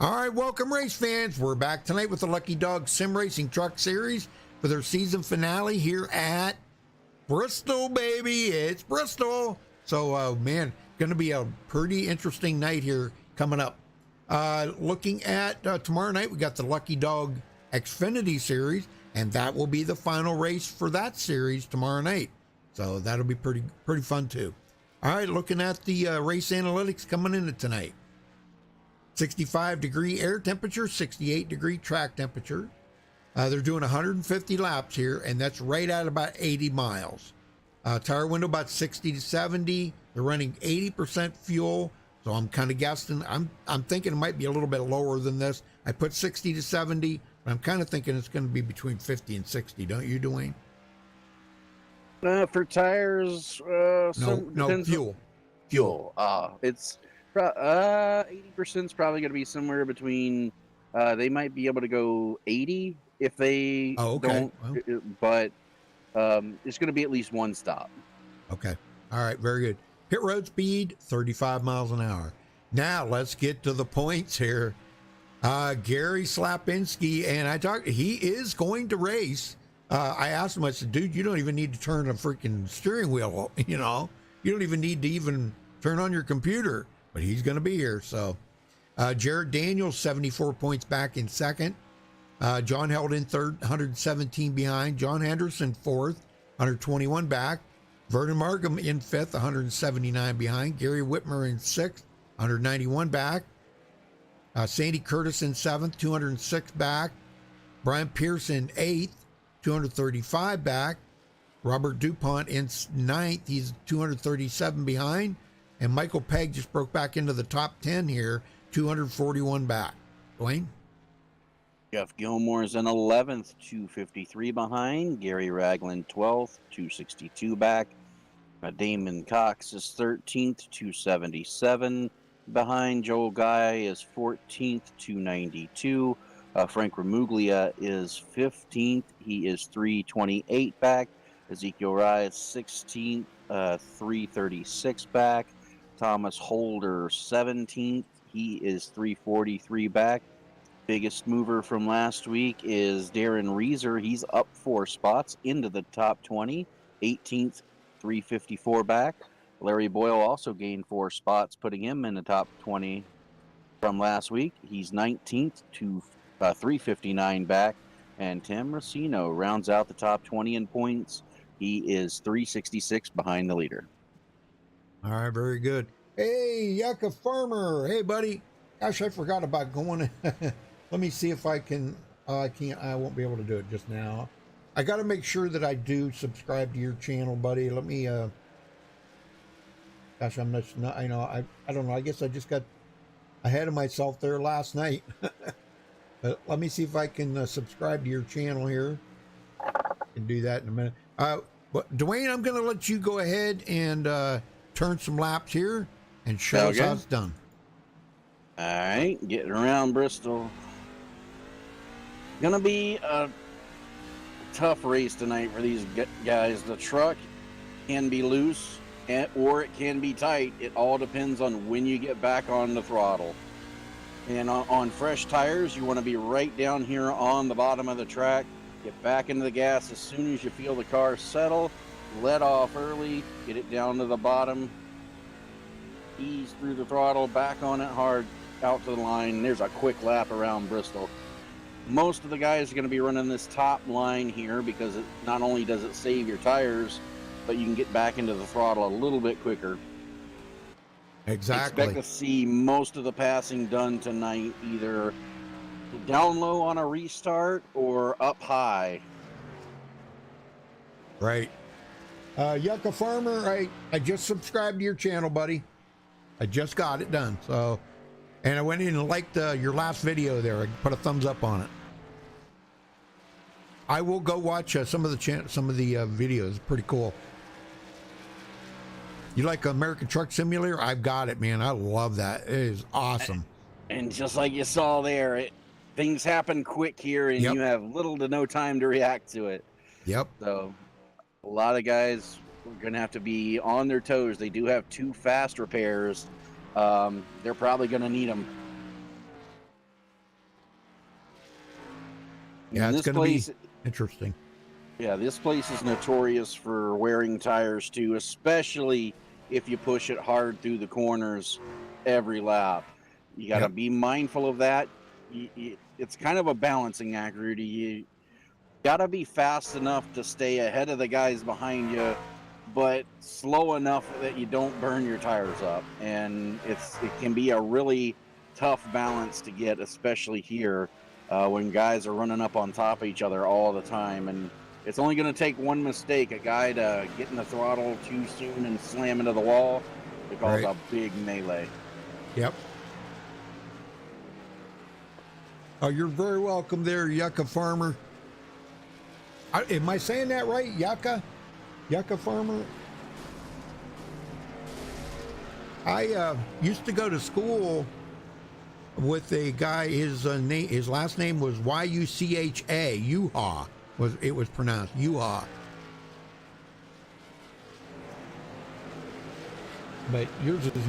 All right, welcome race fans. We're back tonight with the Lucky Dog Sim Racing Truck Series for their season finale here at Bristol, baby. It's Bristol. So, man, going to be a pretty interesting night here coming up. Looking at tomorrow night, we got the Lucky Dog Xfinity Series, and that will be the final race for that series tomorrow night. So that'll be pretty fun too. All right, looking at the race analytics coming into tonight. 65-degree air temperature, 68-degree track temperature. They're doing 150 laps here, and that's right at about 80 miles. Tire window about 60 to 70. They're running 80% fuel, so I'm kind of guessing. I'm thinking it might be a little bit lower than this. I put 60 to 70, but I'm kind of thinking it's going to be between 50 and 60. Don't you, Dwayne? For tires, no fuel. It's 80% is probably going to be somewhere between. They might be able to go 80 if they don't, but it's going to be at least one stop. Okay. All right. Very good. Pit road speed 35 miles an hour. Now let's get to the points here. Gary Slapinski, and he is going to race. I asked him, I said, dude, you don't even need to turn a freaking steering wheel, you don't even need to even turn on your computer, but he's going to be here. So Jared Daniels, 74 points back in second. John held in third, 117 behind. John Henderson, fourth, 121 back. Vernon Markham in fifth, 179 behind. Gary Whitmer in sixth, 191 back. Sandy Curtis in seventh, 206 back. Brian Pearson, eighth, 235 back. Robert DuPont in ninth, he's 237 behind. And Michael Pegg just broke back into the top 10 here, 241 back. Dwayne? Jeff Gilmore's in 11th, 253 behind. Gary Ragland, 12th, 262 back. Damon Cox is 13th, 277 behind. Joel Guy is 14th, 292. Frank Ramuglia is 15th. He is 328 back. Ezekiel Rye is 16th, 336 back. Thomas Holder, 17th. He is 343 back. Biggest mover from last week is Darren Reeser. He's up 4 spots into the top 20. 18th, 354 back. Larry Boyle also gained 4 spots, putting him in the top 20 from last week. He's 19th to 359 back. And Tim Racino rounds out the top 20 in points. He is 366 behind the leader. All right, very good. Hey, Yucca Farmer. Hey, buddy. Gosh, I forgot about going. Let me see if I can. I won't be able to do it just now. I got to make sure that I do subscribe to your channel, buddy. Let me. Gosh, I'm not. I know. I don't know. I guess I just got ahead of myself there last night. But let me see if I can subscribe to your channel here. I can do that in a minute. But Dwayne, I'm going to let you go ahead and turn some laps here and show us how it's done. All right, getting around Bristol. Gonna be a tough race tonight for these guys. The truck can be loose or it can be tight. It all depends on when you get back on the throttle. And on fresh tires, you want to be right down here on the bottom of the track. Get back into the gas as soon as you feel the car settle. Let off early, get it down to the bottom. Ease through the throttle, back on it hard, out to the line. There's a quick lap around Bristol. Most of the guys are going to be running this top line here because not only does it save your tires, but you can get back into the throttle a little bit quicker. Exactly. Expect to see most of the passing done tonight, either down low on a restart or up high. Right. Yucca Farmer, I just subscribed to your channel, buddy. I just got it done. So, and I went in and liked your last video there. I put a thumbs up on it. I will go watch some of the videos. Pretty cool. You like American Truck Simulator? I've got it, man. I love that. It is awesome. And just like you saw there, things happen quick here, and you have little to no time to react to it. Yep. So a lot of guys are going to have to be on their toes. They do have 2 fast repairs. They're probably going to need them. Yeah, And it's this going to be place, interesting. yeah, this place is notorious for wearing tires too, especially if you push it hard through the corners every lap. You got to Yep. be mindful of that. It's kind of a balancing act, Rudy. You got to be fast enough to stay ahead of the guys behind you, but slow enough that you don't burn your tires up. And it can be a really tough balance to get, especially here when guys are running up on top of each other all the time. And it's only going to take one mistake, a guy to get in the throttle too soon and slam into the wall to cause Right. a big melee. Yep. Oh, you're very welcome there, Yucca Farmer. Am I saying that right? Yucca Farmer? I used to go to school with a guy. His last name was Yucha. Yuha was pronounced Yuha. But yours is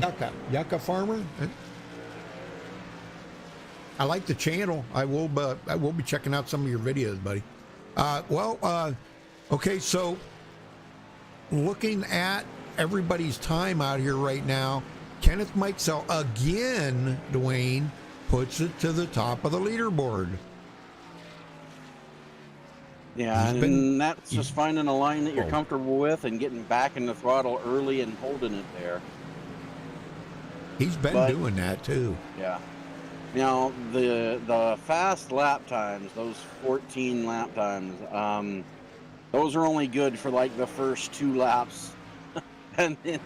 Yucca Farmer. I like the channel. I will be checking out some of your videos, buddy. Okay, so looking at everybody's time out here right now, Kenneth Mikesell again, Dwayne, puts it to the top of the leaderboard. Yeah, that's just finding a line that you're comfortable with and getting back in the throttle early and holding it there. He's been doing that too. Yeah. Now, the fast lap times, those 14 lap times, those are only good for like the first 2 laps. And then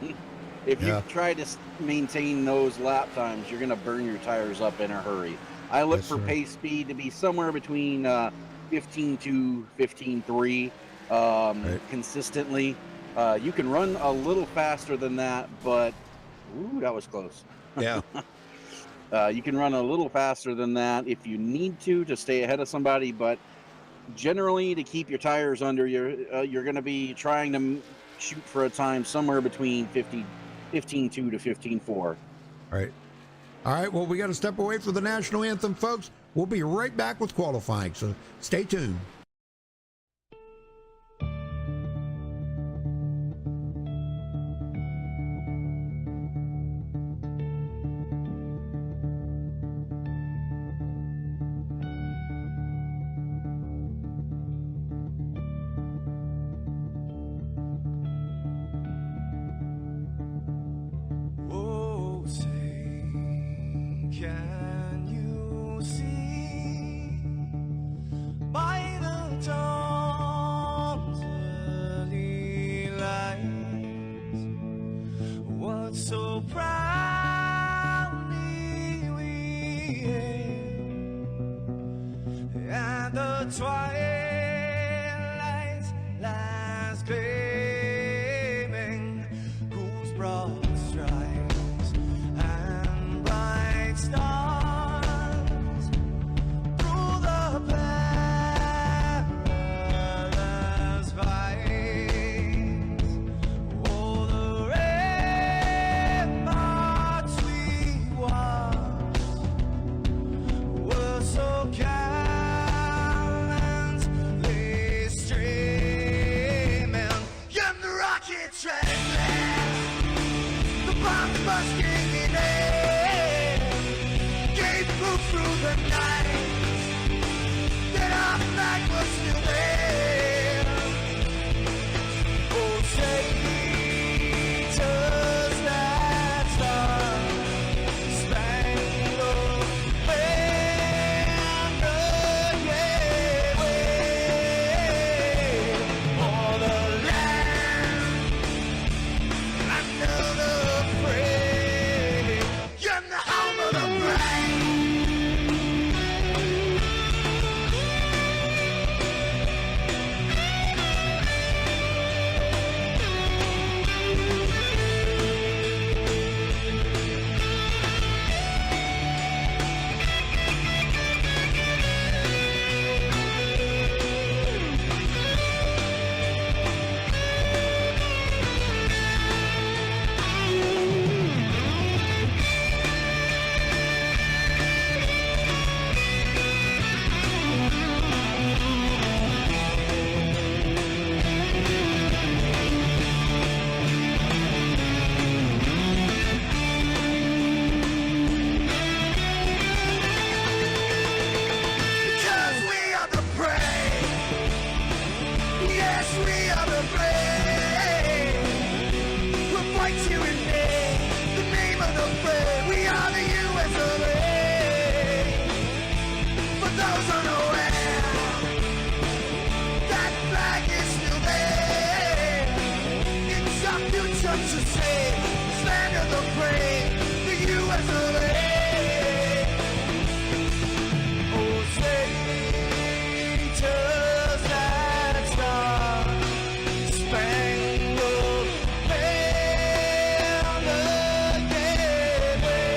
if you try to maintain those lap times, you're going to burn your tires up in a hurry. I look for pace speed to be somewhere between 15.2, 15.3 consistently. You can run a little faster than that, but ooh, that was close. Yeah. You can run a little faster than that if you need to stay ahead of somebody, but generally to keep your tires under, you're going to be trying to shoot for a time somewhere between 15.2 to 15.4. All right. Well, we got to step away from the national anthem, folks. We'll be right back with qualifying, so stay tuned. Can you see by the dawn's early light what so proudly we hailed at the twilight's last gleaming, whose broad stripes and bright stars through the perilous fights, oh, the ramparts we watched were so gallantly streaming, and the rocket treadless, the bomb busting in air, gave proof through the night that our flag was still there. Oh, say does that star-spangled banner yet wave o'er the land under the frame, and the home of the brave. those unaware, that flag is still there. It's our future to save, this land of the brave, the U.S. of A. Oh, say, just that star, spangled banner, gave way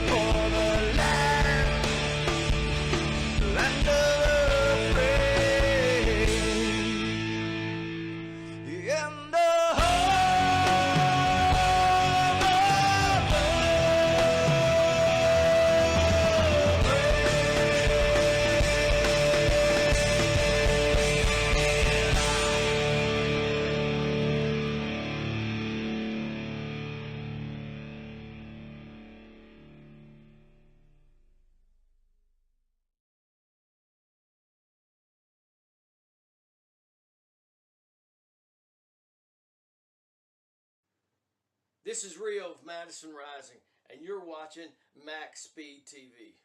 for the land of the free, and the This is Rio of Madison Rising, and you're watching MaxspeedTV.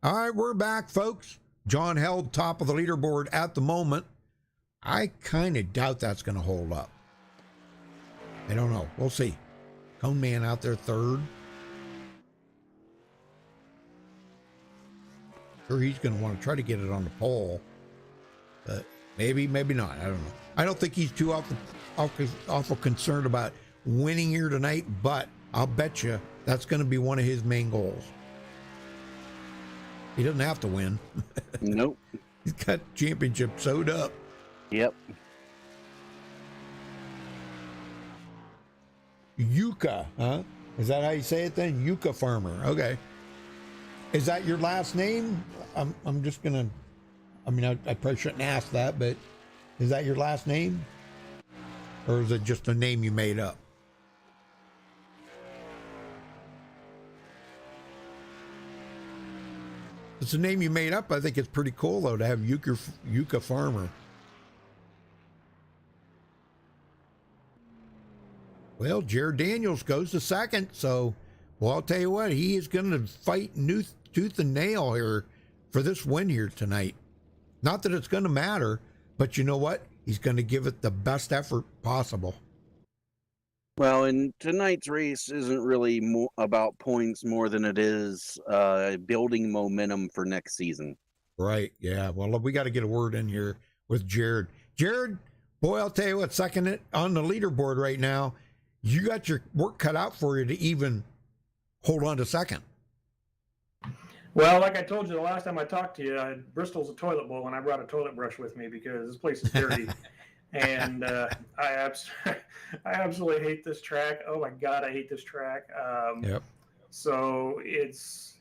All right, we're back, folks. John held top of the leaderboard at the moment. I kind of doubt that's going to hold up. I don't know. We'll see. Cone Man out there third. Sure, he's going to want to try to get it on the pole. But maybe, maybe not. I don't know. I don't think he's too awful concerned about winning here tonight, but I'll bet you that's going to be one of his main goals. He doesn't have to win. Nope. He's got championship sewed up. Yep. Yucca, huh? Is that how you say it then? Yucca farmer. Okay. Is that your last name? I'm just gonna. I mean, I probably shouldn't ask that, but is that your last name, or is it just a name you made up? It's a name you made up. I think it's pretty cool though to have Yucca farmer. Well, Jared Daniels goes to second, so well, I'll tell you what, he is going to fight tooth and nail here for this win here tonight. Not that it's going to matter, but you know what? He's going to give it the best effort possible. Well, and tonight's race isn't really about points more than it is building momentum for next season. Right. Yeah. Well, we got to get a word in here with Jared. Jared, boy, I'll tell you what, second on the leaderboard right now. You got your work cut out for you to even hold on to second. Well, like I told you the last time I talked to you, Bristol's a toilet bowl, and I brought a toilet brush with me because this place is dirty. And I absolutely hate this track. Oh my God, I hate this track. Yep. So it's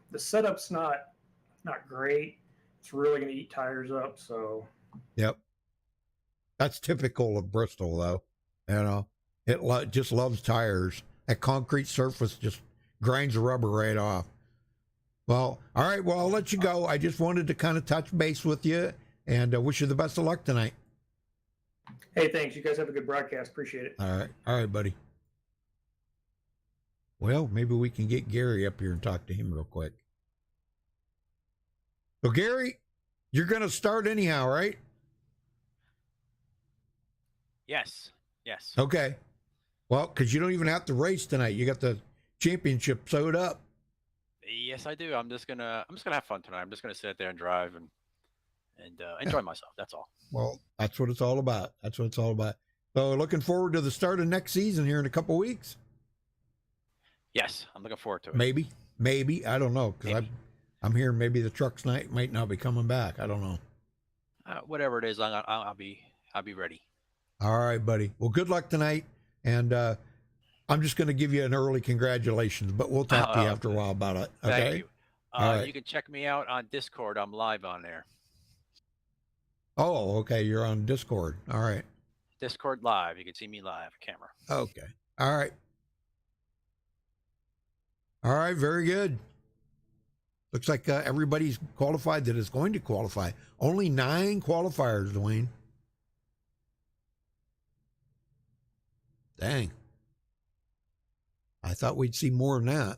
the setup's not great. It's really going to eat tires up. So. Yep. That's typical of Bristol, though. You know, it just loves tires. That concrete surface just grinds the rubber right off. Well, all right. Well, I'll let you go. I just wanted to kind of touch base with you and wish you the best of luck tonight. Hey, thanks. You guys have a good broadcast. Appreciate it. All right, buddy. Well, maybe we can get Gary up here and talk to him real quick. So, Gary, you're going to start anyhow, right? Yes. Okay. Well, because you don't even have to race tonight. You got the championship sewed up. Yes, I do. I'm just gonna have fun tonight. I'm just gonna sit there and drive and enjoy myself. That's all. Well, that's what it's all about. So, looking forward to the start of next season here in a couple weeks. Yes, I'm looking forward to it. Maybe. I don't know, because I'm hearing maybe the trucks might not be coming back. I don't know. Whatever it is, I'll be ready. All right, buddy. Well, good luck tonight, and I'm just going to give you an early congratulations, but we'll talk to you after a while about it. Okay. Thank you. All right. You can check me out on Discord. I'm live on there. Oh, okay. You're on Discord. All right. Discord live. You can see me live, camera. Okay. All right. All right. Very good. Looks like everybody's qualified that is going to qualify. Only 9 qualifiers, Dwayne. Dang. I thought we'd see more than that.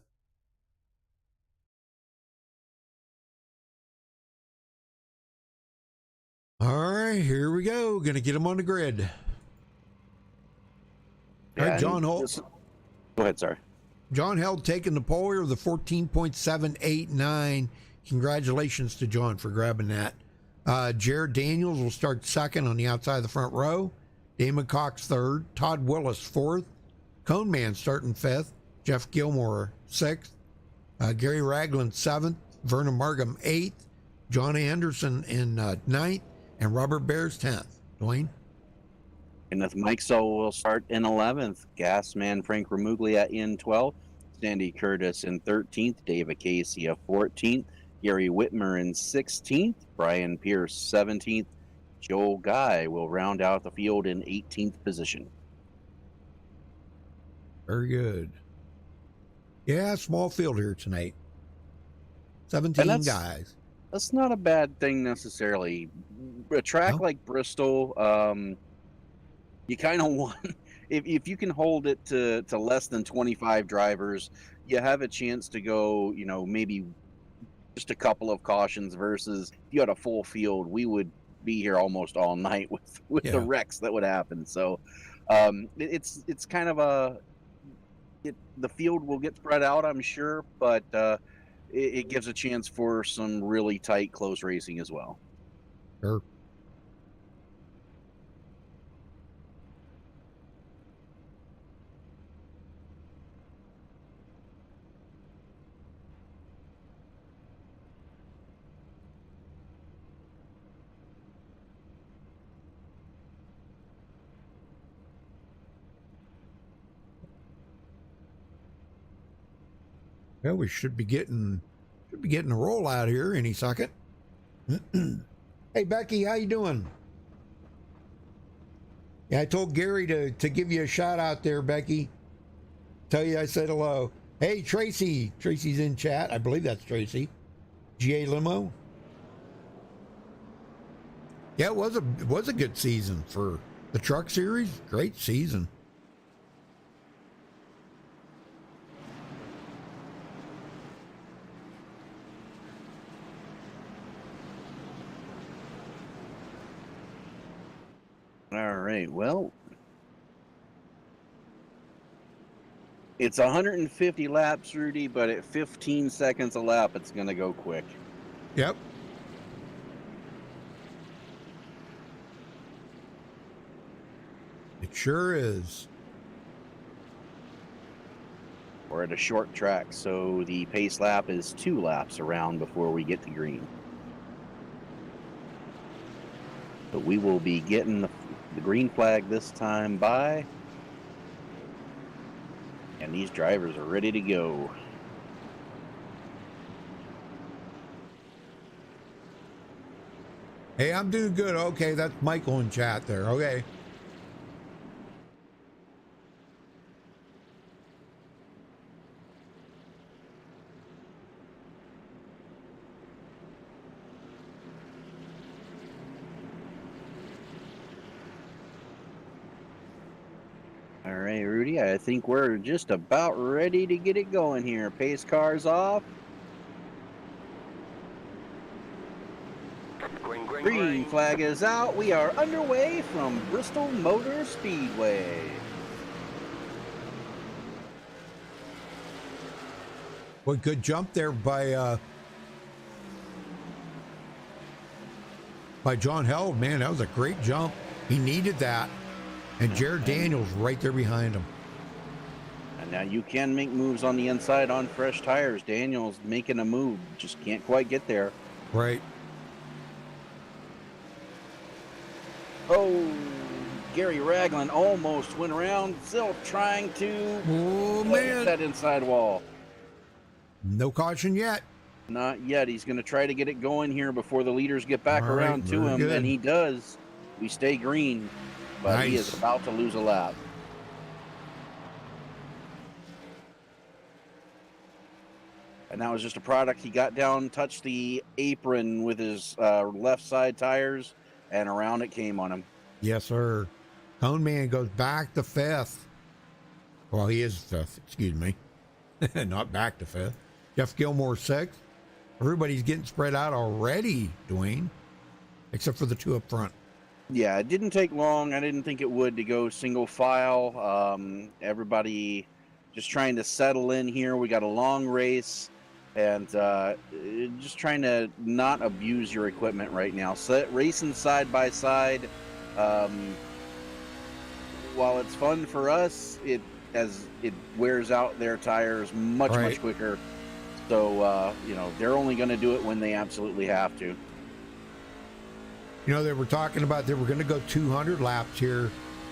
All right, here we go. Gonna get them on the grid. All right, John Holt. Go ahead, sorry. John Held taking the pole here with a 14.789. Congratulations to John for grabbing that. Jared Daniels will start second on the outside of the front row. Damon Cox third. Todd Willis fourth. Cone Man starting fifth. Jeff Gilmore sixth. Gary Ragland seventh. Vernon Markham eighth. John Anderson in ninth. And Robert Bears 10th. Dwayne? Kenneth Mikesell will start in 11th. Gasman Frank Remuglia in 12th. Sandy Curtis in 13th. David Casey 14th. Gary Whitmer in 16th. Brian Pierce 17th. Joel Guy will round out the field in 18th position. Very good. Yeah, small field here tonight. 17 guys. That's not a bad thing necessarily. A track like Bristol, you kind of want, if you can hold it to less than 25 drivers, you have a chance to go, maybe just a couple of cautions versus if you had a full field, we would be here almost all night with the wrecks that would happen. So it's kind of the field will get spread out, I'm sure, but it gives a chance for some really tight, close racing as well. Sure. Well, we should be getting a roll out here any second. Hey Becky, how you doing? Yeah, I told Gary to give you a shout out there, Becky. Tell you I said hello. Hey Tracy, Tracy's in chat. I believe that's Tracy. GA Limo. Yeah, it was a good season for the truck series. Great season. All right, well, it's 150 laps, Rudy, but at 15 seconds a lap, it's going to go quick. Yep. It sure is. We're at a short track, so the pace lap is 2 laps around before we get to green. But we will be getting the green flag this time by. And these drivers are ready to go. Hey, I'm doing good. Okay, that's Michael in chat there. Okay. All right, Rudy, I think we're just about ready to get it going here. Pace cars off. Green flag is out. We are underway from Bristol Motor Speedway. What good jump there by John Held, man. That was a great jump. He needed that. And Jared Daniels right there behind him. And now you can make moves on the inside on fresh tires. Daniels making a move, just can't quite get there. Right. Oh, Gary Ragland almost went around, still trying to hit that inside wall. No caution yet. Not yet. He's going to try to get it going here before the leaders get back around to him, and he does. We stay green, but he is about to lose a lap. And that was just a product. He got down, touched the apron with his left side tires, and around it came on him. Yes, sir. Cone Man goes back to 5th. Well, he is fifth, excuse me. Not back to fifth. Jeff Gilmore sixth. Everybody's getting spread out already, Dwayne, except for the two up front. Yeah, it didn't take long. I didn't think it would to go single file. Everybody just trying to settle in here. We got a long race, and just trying to not abuse your equipment right now. So racing side by side. While it's fun for us, it wears out their tires much quicker. So they're only going to do it when they absolutely have to. You know, they were talking about they were going to go 200 laps here,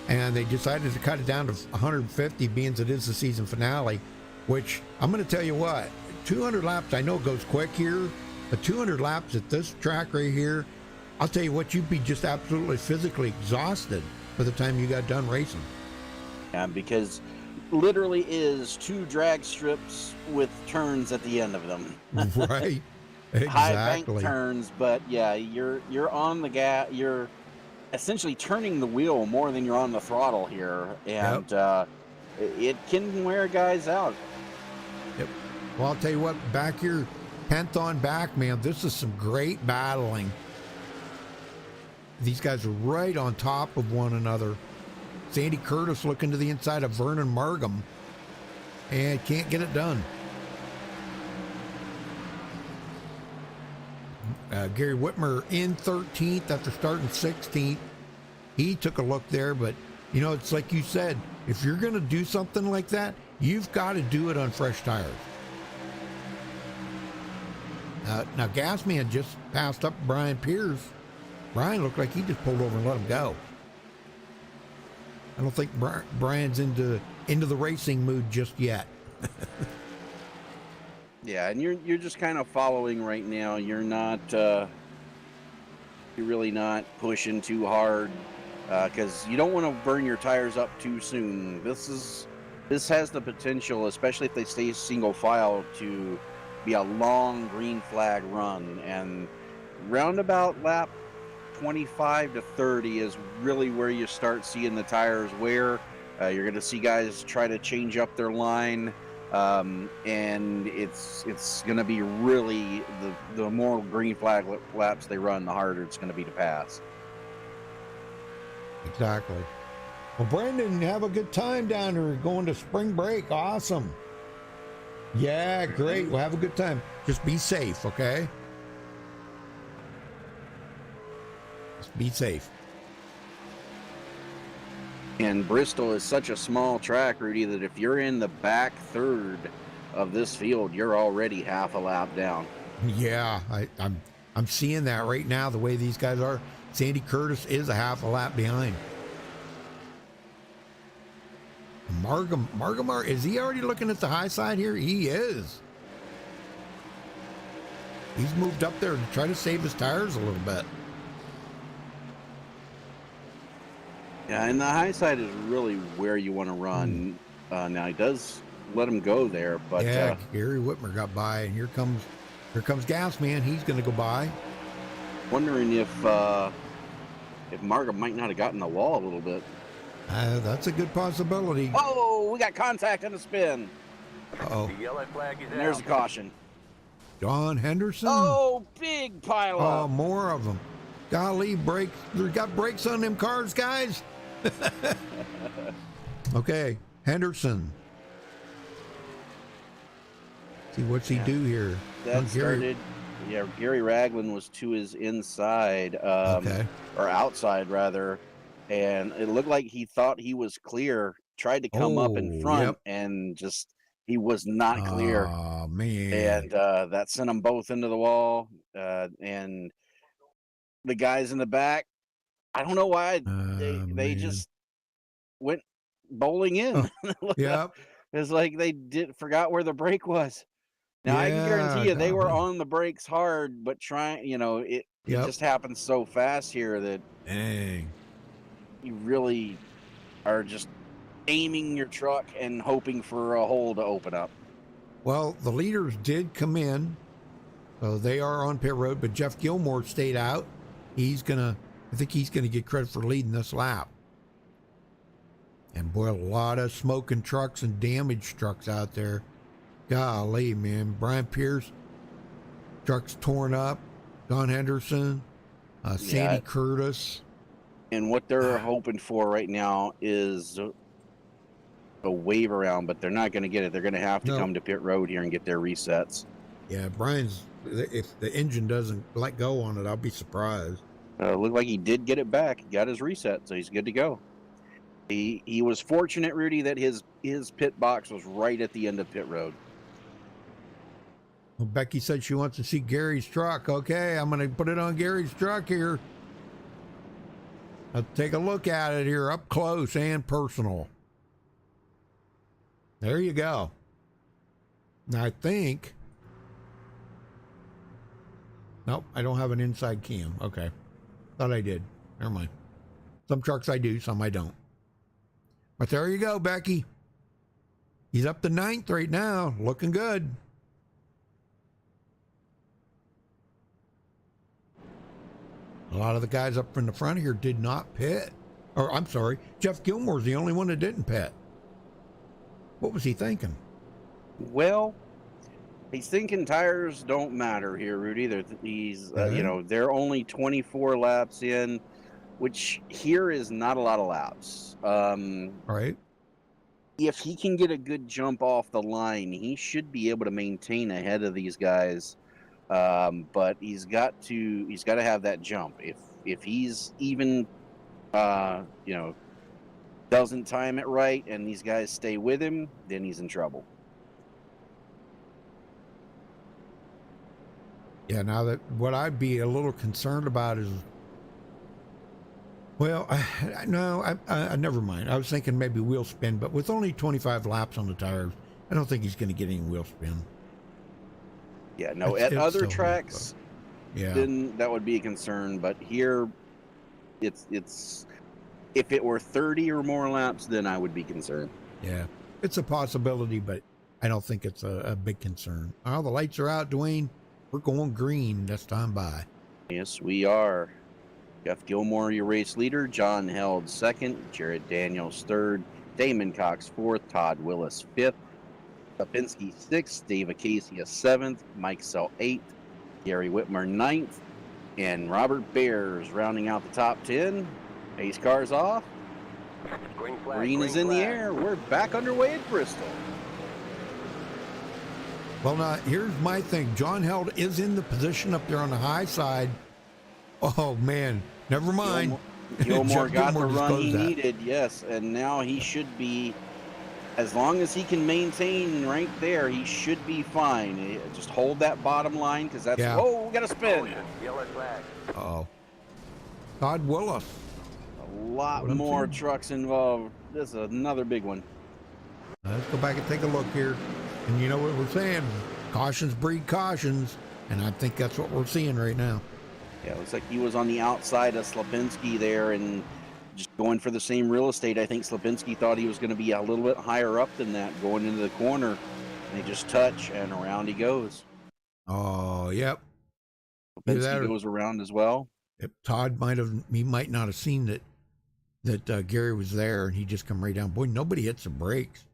and they decided to cut it down to 150, being it is the season finale, which I'm going to tell you what, 200 laps, I know it goes quick here, but 200 laps at this track right here, I'll tell you what, you'd be just absolutely physically exhausted by the time you got done racing. Yeah, because literally is 2 drag strips with turns at the end of them. Right. Exactly. High bank turns, but yeah, you're on the gas. You're essentially turning the wheel more than you're on the throttle here, and it can wear guys out. Yep. Well, I'll tell you what, back here, 10th on back, man, this is some great battling. These guys are right on top of one another. Sandy Curtis looking to the inside of Vernon Margam and can't get it done. Gary Whitmer in 13th after starting 16th. He took a look there, but it's like you said, if you're going to do something like that, you've got to do it on fresh tires. Now Gasman just passed up Brian Pierce. Brian looked like he just pulled over and let him go. I don't think Brian's into the racing mood just yet. Yeah, and you're just kind of following right now. You're not you're really not pushing too hard because you don't want to burn your tires up too soon. This has the potential, especially if they stay single file, to be a long green flag run, and roundabout lap 25 to 30 is really where you start seeing the tires wear. You're going to see guys try to change up their line. And it's going to be really the more green flag laps they run, the harder it's going to be to pass. Exactly. Well, Brandon, have a good time down there going to spring break. Awesome. Yeah, great. Well, have a good time. Just be safe, okay? Just be safe. And Bristol is such a small track, Rudy, that if you're in the back third of this field, you're already half a lap down. Yeah, I'm seeing that right now, the way these guys are. Sandy Curtis is a half a lap behind. Margamar, is he already looking at the high side here? He is. He's moved up there to try to save his tires a little bit. Yeah, and the high side is really where you want to run. Now he does let him go there, but yeah, Gary Whitmer got by, and here comes Gasman. He's going to go by. Wondering if Margam might not have gotten the wall a little bit. That's a good possibility. Oh, we got contact on the spin. Uh-oh. The yellow flag is And there's a caution. John Henderson. Oh, big pile Oh, up. more of them. Golly, brakes. They got brakes on them cars, guys. Okay, Henderson. See, what's he do here? That started. Yeah, Gary Ragland was to his inside, Okay. or outside rather, and it looked like he thought he was clear. Tried to come up in front, Yep. and just he was not clear. Oh man! And that sent them both into the wall. And the guys in the back, I don't know why they just went bowling in. Yep. It's like they forgot where the brake was. Now I can guarantee you they were on the brakes hard, but it just happens so fast here that Dang. you really are just aiming your truck and hoping for a hole to open up. Well, the leaders did come in, so they are on pit road, but Jeff Gilmore stayed out. I think he's gonna get credit for leading this lap. And boy, a lot of smoking trucks and damaged trucks out there. Golly, man. Brian Pierce, trucks torn up. Don Henderson, Sandy Curtis. And what they're hoping for right now is a wave around, but they're not going to get it. They're going to have to come to pit road here and get their resets. Yeah, Brian's, if the engine doesn't let go on it, I'll be surprised. Looked like he did get it back. He got his reset, so he's good to go. He was fortunate, Rudy, that his pit box was right at the end of pit road. Well, Becky said she wants to see Gary's truck. Okay, I'm going to put it on Gary's truck here. Let's take a look at it here up close and personal. There you go. Now I think... Nope, I don't have an inside cam. Okay. Thought I did. Never mind. Some trucks I do, some I don't. But there you go, Becky. He's up to 9th right now. Looking good. A lot of the guys up in the front here did not pit. Or, I'm sorry, Jeff Gilmore's the only one that didn't pit. What was he thinking? Well, he's thinking tires don't matter here, Rudy. They're only 24 laps in, which here is not a lot of laps. Right. If he can get a good jump off the line, he should be able to maintain ahead of these guys. But he's got to have that jump. If he's even, doesn't time it right and these guys stay with him, then he's in trouble. Yeah, now that what I'd be a little concerned about is, well, never mind. I was thinking maybe wheel spin, but with only 25 laps on the tires, I don't think he's going to get any wheel spin. Yeah, no, at other tracks, yeah, then that would be a concern. But here, it's if it were 30 or more laps, then I would be concerned. Yeah, it's a possibility, but I don't think it's a big concern. Oh, the lights are out, Dwayne. We're going green this time by. Yes, we are. Jeff Gilmore, your race leader. John Held second. Jared Daniels third. Damon Cox fourth. Todd Willis fifth. Lipinski sixth. Dave Acacia seventh. Mike Sell eighth. Gary Whitmer ninth. And Robert Bears rounding out the top 10. Pace cars off. Green is in the air. We're back underway at Bristol. Well, now, here's my thing. John Held is in the position up there on the high side. Oh, man. Never mind. Gilmore got the run he that. needed, yes. And now he should be, as long as he can maintain right there, he should be fine. Just hold that bottom line, because that's, oh, we got to spin. Uh-oh. Todd Willis. A lot more trucks involved. This is another big one. Let's go back and take a look here. And you know what we're saying? Cautions breed cautions. And I think that's what we're seeing right now. Yeah, it looks like he was on the outside of Slapinski there and just going for the same real estate. I think Slapinski thought he was going to be a little bit higher up than that going into the corner. And they just touch, and around he goes. Oh, yep. Slapinski goes around as well. Yep. Todd might not have seen that Gary was there, and he just come right down. Boy, nobody hits the brakes.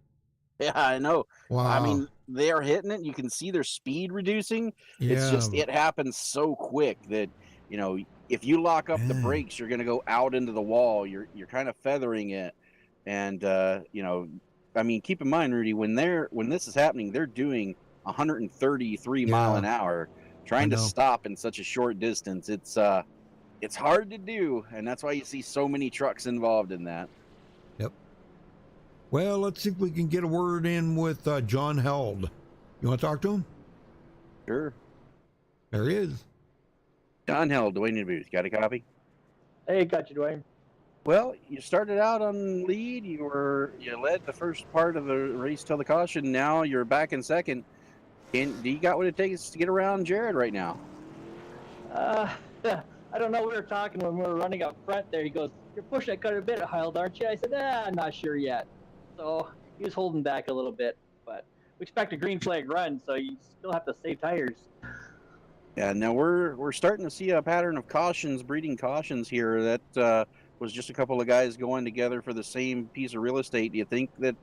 Yeah, I know. Wow. I mean, they're hitting it. You can see their speed reducing. Yeah. It's just, it happens so quick that, if you lock up the brakes, you're going to go out into the wall. You're kind of feathering it. And, I mean, keep in mind, Rudy, when this is happening, they're doing 133 mile an hour, trying to stop in such a short distance. It's hard to do. And that's why you see so many trucks involved in that. Yep. Well, let's see if we can get a word in with John Held. You want to talk to him? Sure. There he is. John Held, Dwayne in the booth. Got a copy? Hey, got you, Dwayne. Well, you started out on lead. You led the first part of the race till the caution. Now you're back in second. And do you got what it takes to get around Jared right now? I don't know. We were talking when we were running up front there. He goes, "You're pushing it quite a bit, Held, aren't you?" I said, I'm not sure yet. So he was holding back a little bit, but we expect a green flag run, so you still have to save tires. Yeah, now we're starting to see a pattern of cautions, breeding cautions here. That was just a couple of guys going together for the same piece of real estate. Do you think that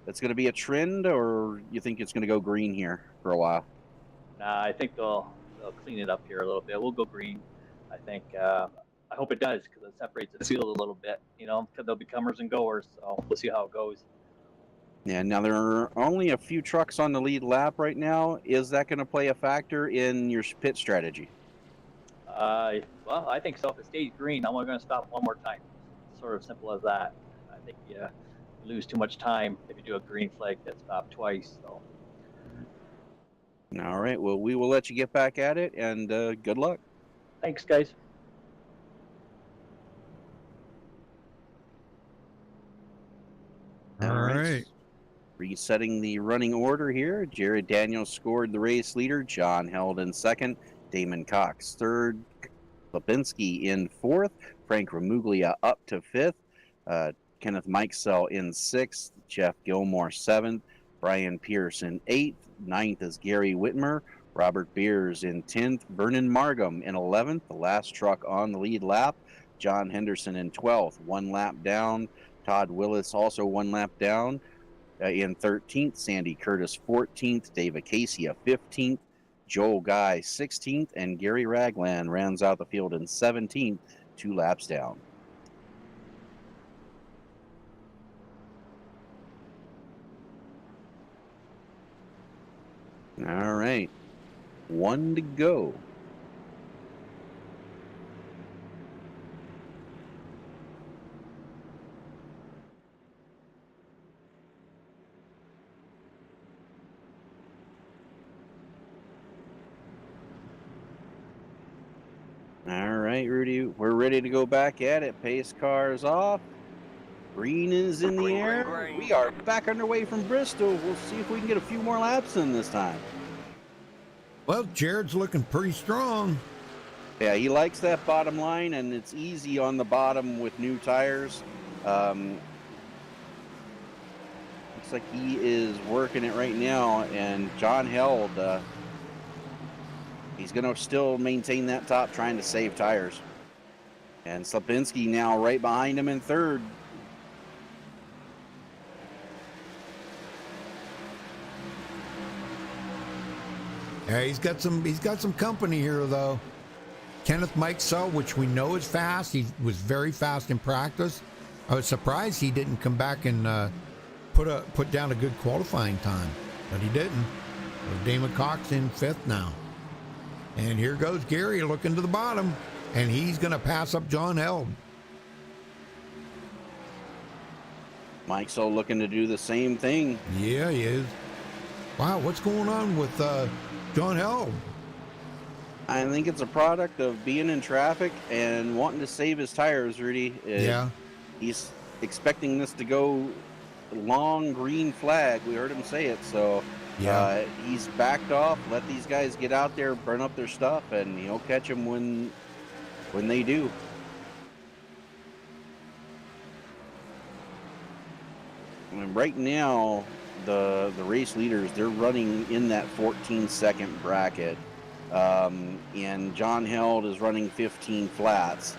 that's going to be a trend, or you think it's going to go green here for a while? Nah, I think they'll clean it up here a little bit. We'll go green. I think. I hope it does because it separates the field a little bit. Because there'll be comers and goers. So we'll see how it goes. Yeah. Now there are only a few trucks on the lead lap right now. Is that going to play a factor in your pit strategy? Well, I think so. If it stays green, I'm only going to stop one more time. Sort of simple as that. I think you lose too much time if you do a green flag that stop twice. So. All right. Well, we will let you get back at it, and good luck. Thanks, guys. All right. Resetting the running order here. Jared Daniels scored the race leader. John held in second. Damon Cox third. Lipinski in fourth. Frank Ramuglia up to fifth. Kenneth Mikesell in sixth. Jeff Gilmore seventh. Brian Pierce in eighth. Ninth is Gary Whitmer. Robert Beers in 10th. Vernon Margam in 11th. The last truck on the lead lap. John Henderson in 12th. 1 lap down. Todd Willis also 1 lap down. In 13th, Sandy Curtis 14th, Dave Acacia 15th, Joel Guy 16th, and Gary Ragland rounds out the field in 17th, 2 laps down. All right, 1 to go. All right, Rudy, we're ready to go back at it. Pace car's off. Green is in the air. We are back underway from Bristol. We'll see if we can get a few more laps in this time. Well, Jared's looking pretty strong. Yeah, he likes that bottom line, and it's easy on the bottom with new tires. Looks like he is working it right now, and John Held, he's going to still maintain that top, trying to save tires. And Slapinski now right behind him in third. Yeah, he's got some company here though. Kenneth Mikesell, which we know is fast. He was very fast in practice. I was surprised he didn't come back and put down a good qualifying time, but he didn't. So Damon Cox in fifth now. And here goes Gary looking to the bottom, and he's going to pass up John Held. Mike's all looking to do the same thing. Yeah, he is. Wow, what's going on with John Held? I think it's a product of being in traffic and wanting to save his tires, Rudy. Yeah. He's expecting this to go long green flag. We heard him say it, so Yeah. he's backed off. Let these guys get out there, burn up their stuff, and he'll catch them when they do. And right now, the race leaders, they're running in that 14-second bracket, and John Held is running 15 flats,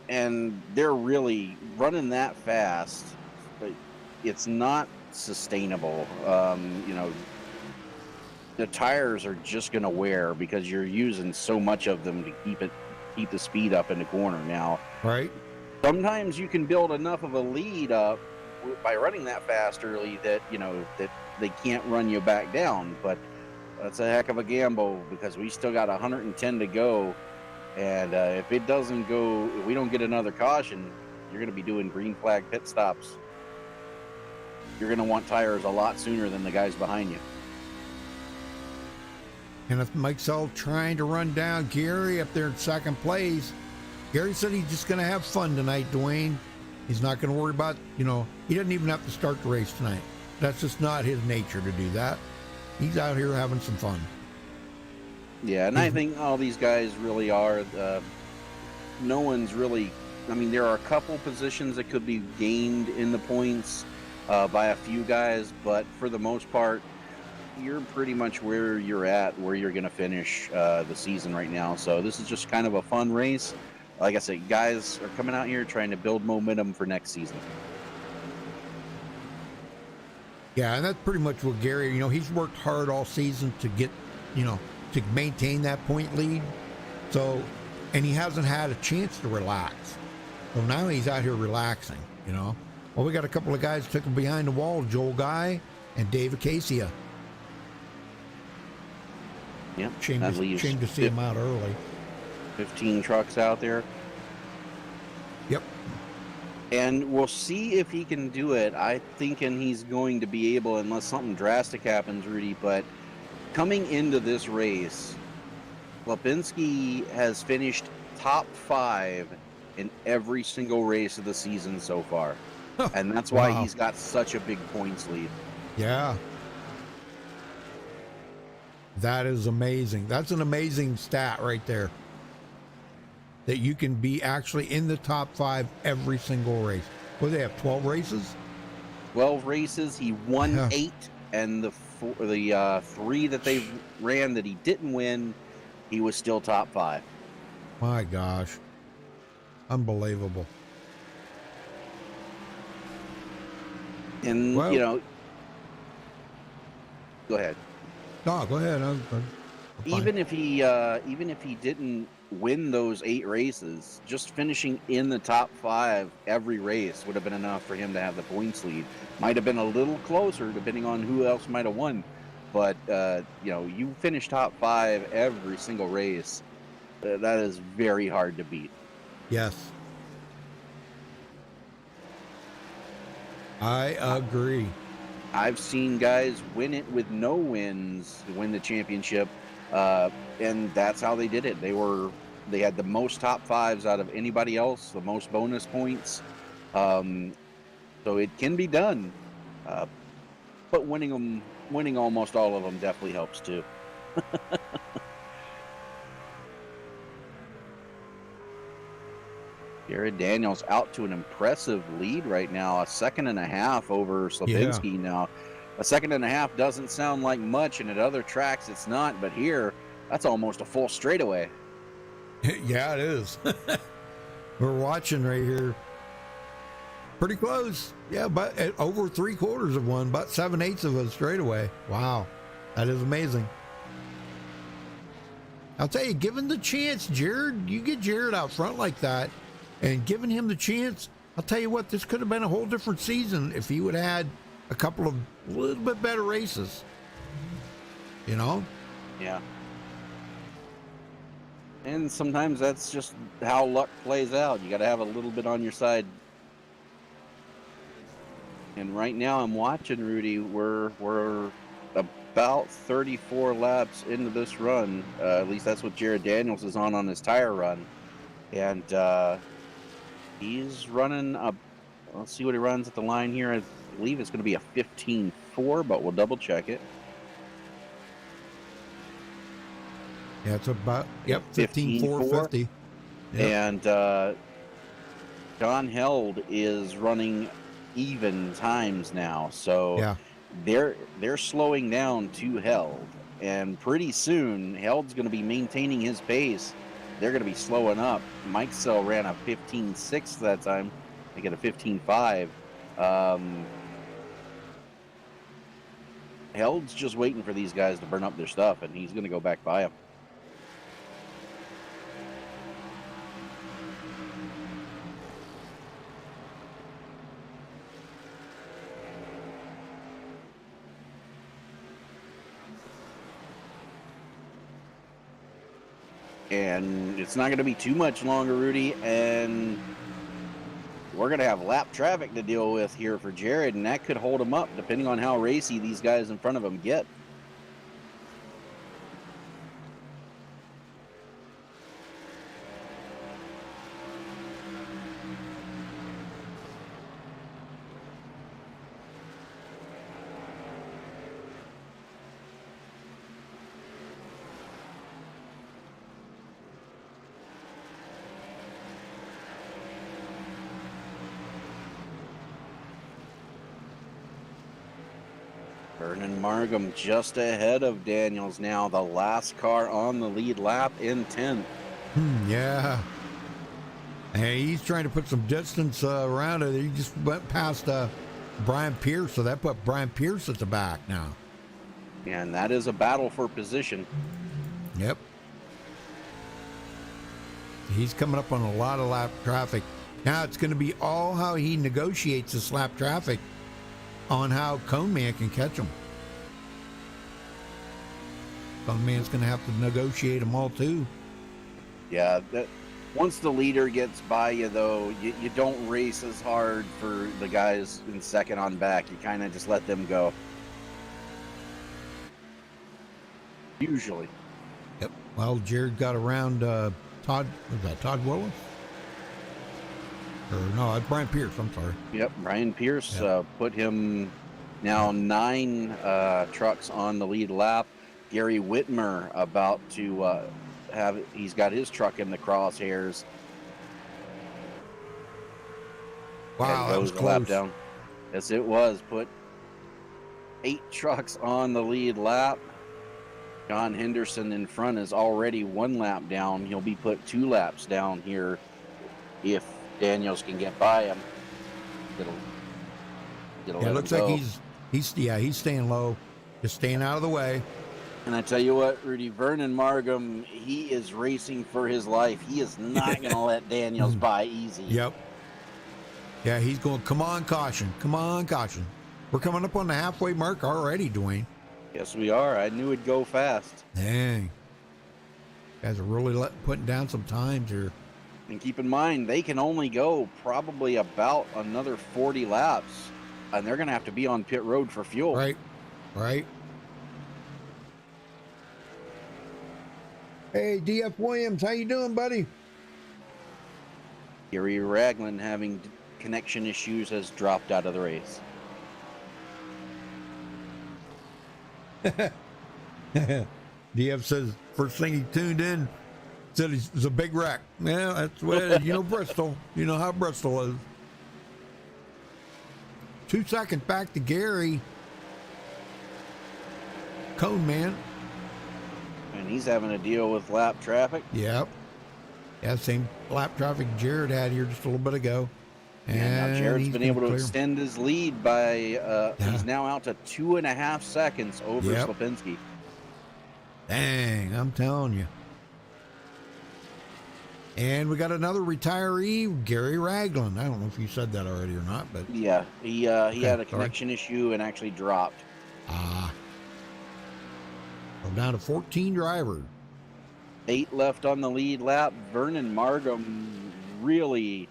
and they're really running that fast, but it's not sustainable. The tires are just going to wear because you're using so much of them to keep the speed up in the corner. Now, Right. sometimes you can build enough of a lead up by running that fast early that that they can't run you back down, but that's a heck of a gamble because we still got 110 to go, and if we don't get another caution, you're going to be doing green flag pit stops. You're going to want tires a lot sooner than the guys behind you. And if Mikesell trying to run down Gary up there in second place, Gary said he's just going to have fun tonight, Dwayne. He's not going to worry about, he doesn't even have to start the race tonight. That's just not his nature to do that. He's out here having some fun. Yeah, and I think all these guys really are. No one's really, there are a couple positions that could be gained in the points by a few guys, but for the most part, you're pretty much where you're going to finish the season right now. So this is just kind of a fun race. like I said, guys are coming out here trying to build momentum for next season. Yeah, and that's pretty much what Gary, he's worked hard all season to get, to maintain that point lead. So, and he hasn't had a chance to relax. So now he's out here relaxing, Well, we got a couple of guys took him behind the wall, Joel Guy and Dave Acacia. Yep. Shame to see him out early. 15 trucks out there. Yep. And we'll see if he can do it. I'm thinking he's going to be able, unless something drastic happens, Rudy. But coming into this race, Lipinski has finished top 5 in every single race of the season so far. And that's why Wow. he's got such a big points lead. Yeah. That is amazing. That's an amazing stat right there. That you can be actually in the top 5 every single race. What do they have, 12 races? 12 races. He won Yeah. 8, and the 3 that they ran that he didn't win, he was still top 5. My gosh. Unbelievable. And, Well- go ahead. No, go ahead. I'm fine. Even if he didn't win those 8 races, just finishing in the top 5 every race would have been enough for him to have the points lead. Might have been a little closer depending on who else might have won, but you finish top 5 every single race. That is very hard to beat. Yes. I agree. I've seen guys win it with no wins to win the championship, and that's how they did it. They had the most top 5s out of anybody else, the most bonus points. So it can be done, but winning almost all of them definitely helps too. Jared Daniels out to an impressive lead right now, a 1.5 over Slapinski now. A 1.5 doesn't sound like much, and at other tracks it's not, but here, that's almost a full straightaway. Yeah, it is. We're watching right here. Pretty close. Yeah, but at over 3/4 of one, about 7/8 of a straightaway. Wow. That is amazing. I'll tell you, given the chance, Jared, you get Jared out front like that, and giving him the chance, I'll tell you what, this could have been a whole different season if he would have had a couple of little bit better races. Yeah. And sometimes that's just how luck plays out. You got to have a little bit on your side. And right now I'm watching, Rudy, we're about 34 laps into this run. At least that's what Jared Daniels is on his tire run. And he's running let's see what he runs at the line here. I believe it's going to be a 15.4, but we'll double check it. Yeah, it's about 15,450. Yep. And John Held is running even times now, so Yeah. they're slowing down to Held, and pretty soon Held's going to be maintaining his pace. They're going to be slowing up. Mike Sell ran a 15.6 that time. They get a 15.5. Held's just waiting for these guys to burn up their stuff, and he's going to go back by them. And it's not going to be too much longer, Rudy, and we're going to have lap traffic to deal with here for Jared, and that could hold him up depending on how racy these guys in front of him get. Vernon Markham just ahead of Daniels now, the last car on the lead lap in 10th. Yeah. And he's trying to put some distance around it. He just went past Brian Pierce, so that put Brian Pierce at the back now. And that is a battle for position. Yep. He's coming up on a lot of lap traffic. Now it's going to be all how he negotiates this lap traffic on how Cone Man can catch him. Cone Man's going to have to negotiate them all too. Yeah, once the leader gets by you, though, you don't race as hard for the guys in second on back. You kind of just let them go. Usually. Yep. Well, Jared got around Todd. Was that Todd Willis? Or no, Brian Pierce. I'm sorry. Yep, Brian Pierce Yep. put him now 9 trucks on the lead lap. Gary Whitmer about to he's got his truck in the crosshairs. Wow, that was Goes the lap close. down. Yes, it was. Put 8 trucks on the lead lap. John Henderson in front is already 1 lap down. He'll be put 2 laps down here if Daniels can get by him. It'll Yeah, let it looks him like go. he's staying low, just staying out of the way. And I tell you what, Rudy, Vernon Margam, he is racing for his life. He is not going to let Daniels by easy. Yep. Yeah, he's going, come on, caution. Come on, caution. We're coming up on the halfway mark already, Dwayne. Yes, we are. I knew it'd go fast. Dang. Guys are really putting down some times here. And keep in mind, they can only go probably about another 40 laps. And they're going to have to be on pit road for fuel. Right. Hey, DF Williams, how you doing, buddy? Gary Ragland, having connection issues, has dropped out of the race. DF says first thing he tuned in, said he's a big wreck. Yeah, that's what you know. Bristol, you know how Bristol is. 2 seconds back to Gary. Cone Man. And he's having to deal with lap traffic. Yep. Yeah, same lap traffic Jared had here just a little bit ago. And now Jared's he's been gonna able to clear. extend his lead by, he's now out to 2.5 seconds over Yep. Slipinski. Dang, I'm telling you. And we got another retiree, Gary Ragland. I don't know if you said that already or not, but Yeah, he had a sorry. connection issue and actually dropped. we're down to 14 drivers. 8 left on the lead lap. Vernon Margam really,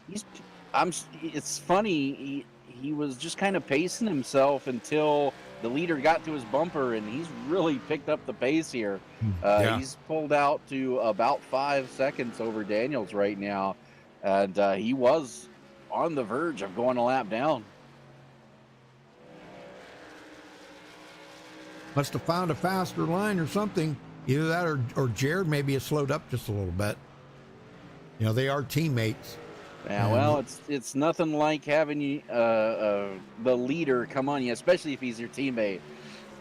it's funny, he was just kind of pacing himself until the leader got to his bumper, and he's really picked up the pace here. Yeah. He's pulled out to about 5 seconds over Daniels right now, and he was on the verge of going a lap down. Must have found a faster line or something. Either that or Jared maybe has slowed up just a little bit. You know, they are teammates. Yeah, well, it's nothing like having the leader come on you, especially if he's your teammate,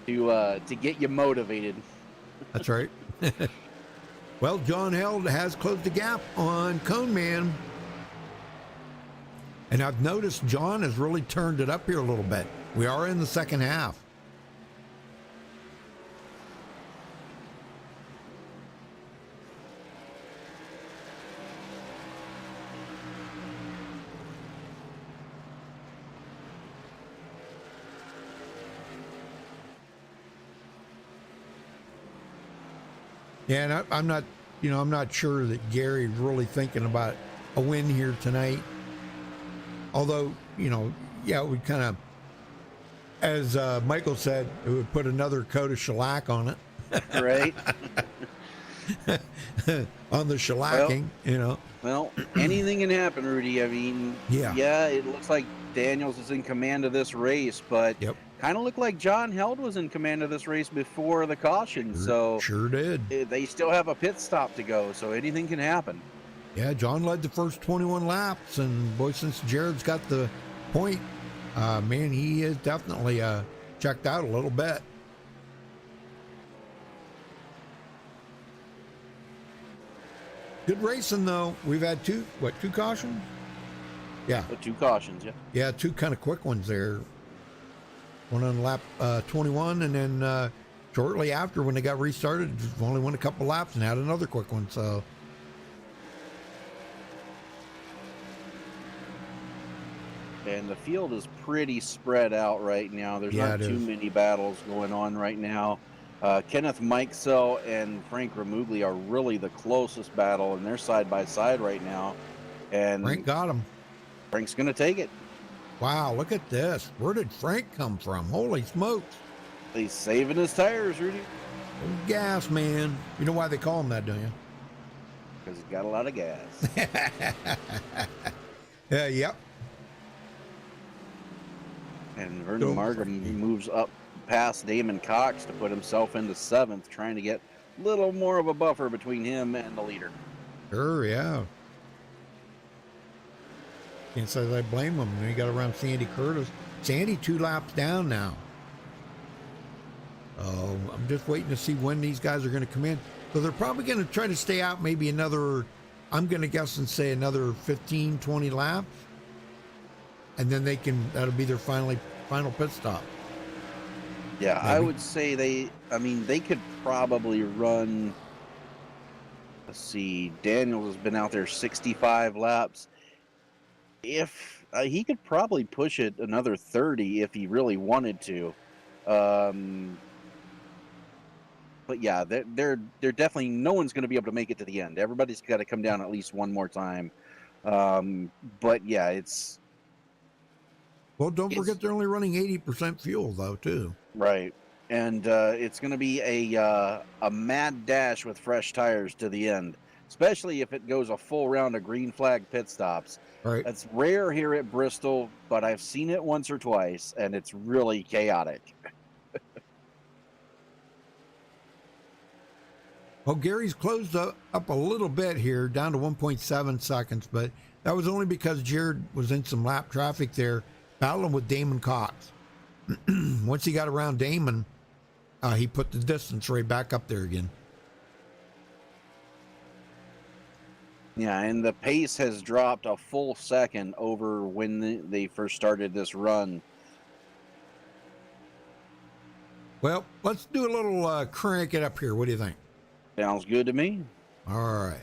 to get you motivated. That's right. Well, John Held has closed the gap on Cone Man. And I've noticed John has really turned it up here a little bit. We are in the second half. Yeah, and I'm not sure that Gary's really thinking about a win here tonight. Although, yeah, we kind of, as Michael said, it would put another coat of shellac on it. Right? On the shellacking, Well, anything can happen, Rudy. I mean, Yeah. it looks like Daniels is in command of this race, but Yep. kind of looked like John Held was in command of this race before the caution. So Sure did. they still have a pit stop to go, so anything can happen. Yeah, John led the first 21 laps, and boy, since Jared's got the point, man, he is definitely checked out a little bit. Good racing though. We've had two cautions? Yeah. But 2 cautions, yeah. Yeah, 2 kind of quick ones there. One on lap 21, and then shortly after, when they got restarted, only went a couple laps and had another quick one. So, And the field is pretty spread out right now. There's Yeah, not it too is. many battles going on right now. Kenneth Mikesell and Frank Ramugli are really the closest battle, and they're side by side right now. And Frank got him. Frank's going to take it. Wow, look at this. Where did Frank come from? Holy smokes. He's saving his tires, Rudy, Gas, man. You know why they call him that, don't you? because he's got a lot of gas. Yep. And Vernon Markham moves up past Damon Cox to put himself into 7th, trying to get a little more of a buffer between him and the leader. Sure, yeah. Can't say they blame him. He got around Sandy Curtis. Sandy 2 laps down now. Oh, I'm just waiting to see when these guys are going to come in. So they're probably going to try to stay out maybe another, I'm going to guess and say another 15, 20 laps. And then that'll be their final pit stop. Yeah, Maybe. I would say they could probably run, let's see, Daniels has been out there 65 laps. If he could probably push it another 30 if he really wanted to. But yeah, they're definitely, no one's going to be able to make it to the end. Everybody's got to come down at least one more time. But yeah, it's... Well, don't forget they're only running 80% fuel though, too. Right. And it's going to be a mad dash with fresh tires to the end, especially if it goes a full round of green flag pit stops. Right. That's rare here at Bristol, but I've seen it once or twice, and it's really chaotic. Well, Gary's closed up a little bit here, down to 1.7 seconds, but that was only because Jared was in some lap traffic there, battling with Damon Cox. Once he got around Damon, he put the distance right back up there again. Yeah, and the pace has dropped a full second over when they first started this run. Well, let's do a little crank it up here. What do you think? Sounds good to me. All right.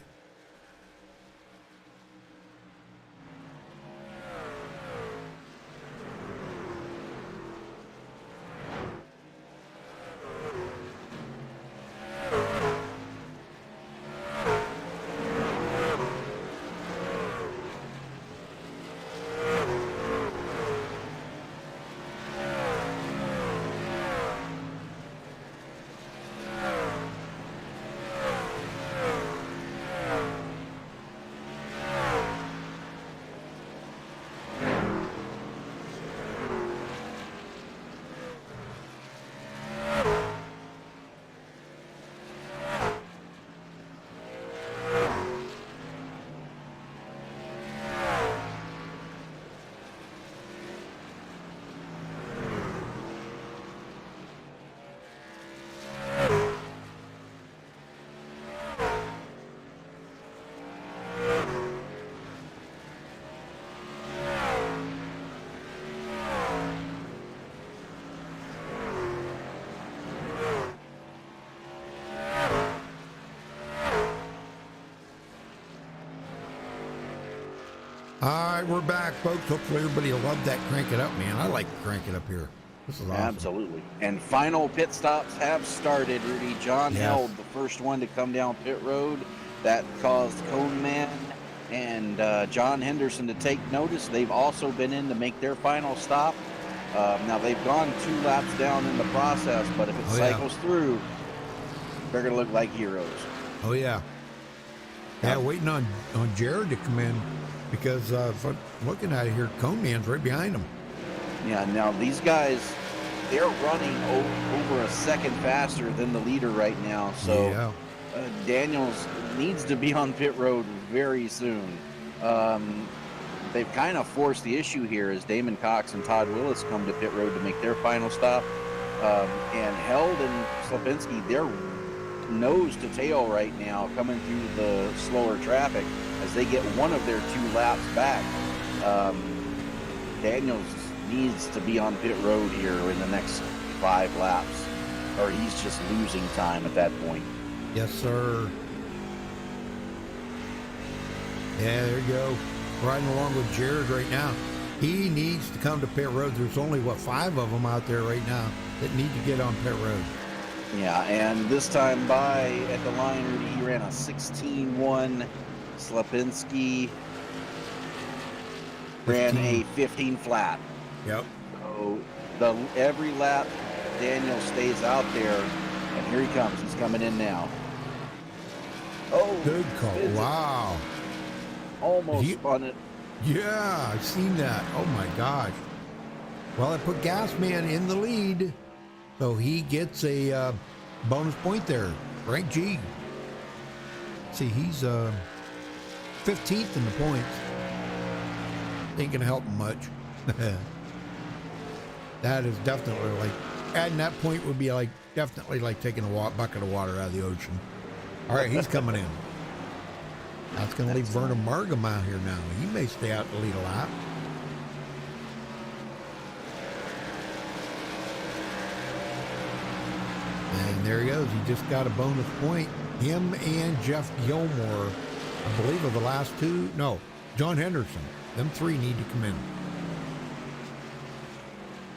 All right, we're back, folks. Hopefully everybody will love that crank it up, man. I like to crank it up here. This is awesome. Absolutely. And final pit stops have started, Rudy. John Held, the first one to come down pit road. That caused Cone Man and John Henderson to take notice. They've also been in to make their final stop. Now, they've gone 2 laps down in the process, but if it cycles through, they're going to look like heroes. Oh, yeah. Yeah, waiting on Jared to come in because if I'm looking at it here, Cone Man's right behind him. Yeah, now these guys, they're running over a second faster than the leader right now. So Daniels needs to be on pit road very soon. They've kind of forced the issue here as Damon Cox and Todd Willis come to pit road to make their final stop. And Held and Slapinski, they're nose to tail right now, coming through the slower traffic as they get one of their 2 laps back. Daniels needs to be on pit road here in the next 5 laps, or he's just losing time at that point. Yes, sir. Yeah, there you go. Riding along with Jared right now. He needs to come to pit road. There's only, 5 of them out there right now that need to get on pit road. Yeah, and this time by at the line, Rudy, he ran a 16-1. Slapinski ran a 15 flat. Yep. So every lap, Daniel stays out there, and here he comes. He's coming in now. Oh, Good call. Wow. almost spun it. Yeah, I've seen that. Oh my gosh. Well, I put Gasman in the lead, so he gets a bonus point there. Frank G. See, he's 15th in the points. Ain't gonna help him much. That is definitely like adding that point would be like definitely like taking a bucket of water out of the ocean. All right, he's coming in. That's going to leave Vernon Markham out here now. He may stay out to lead a lap. And there he goes. He just got a bonus point. Him and Jeff Gilmore, I believe, are the last 2. No, John Henderson. Them 3 need to come in.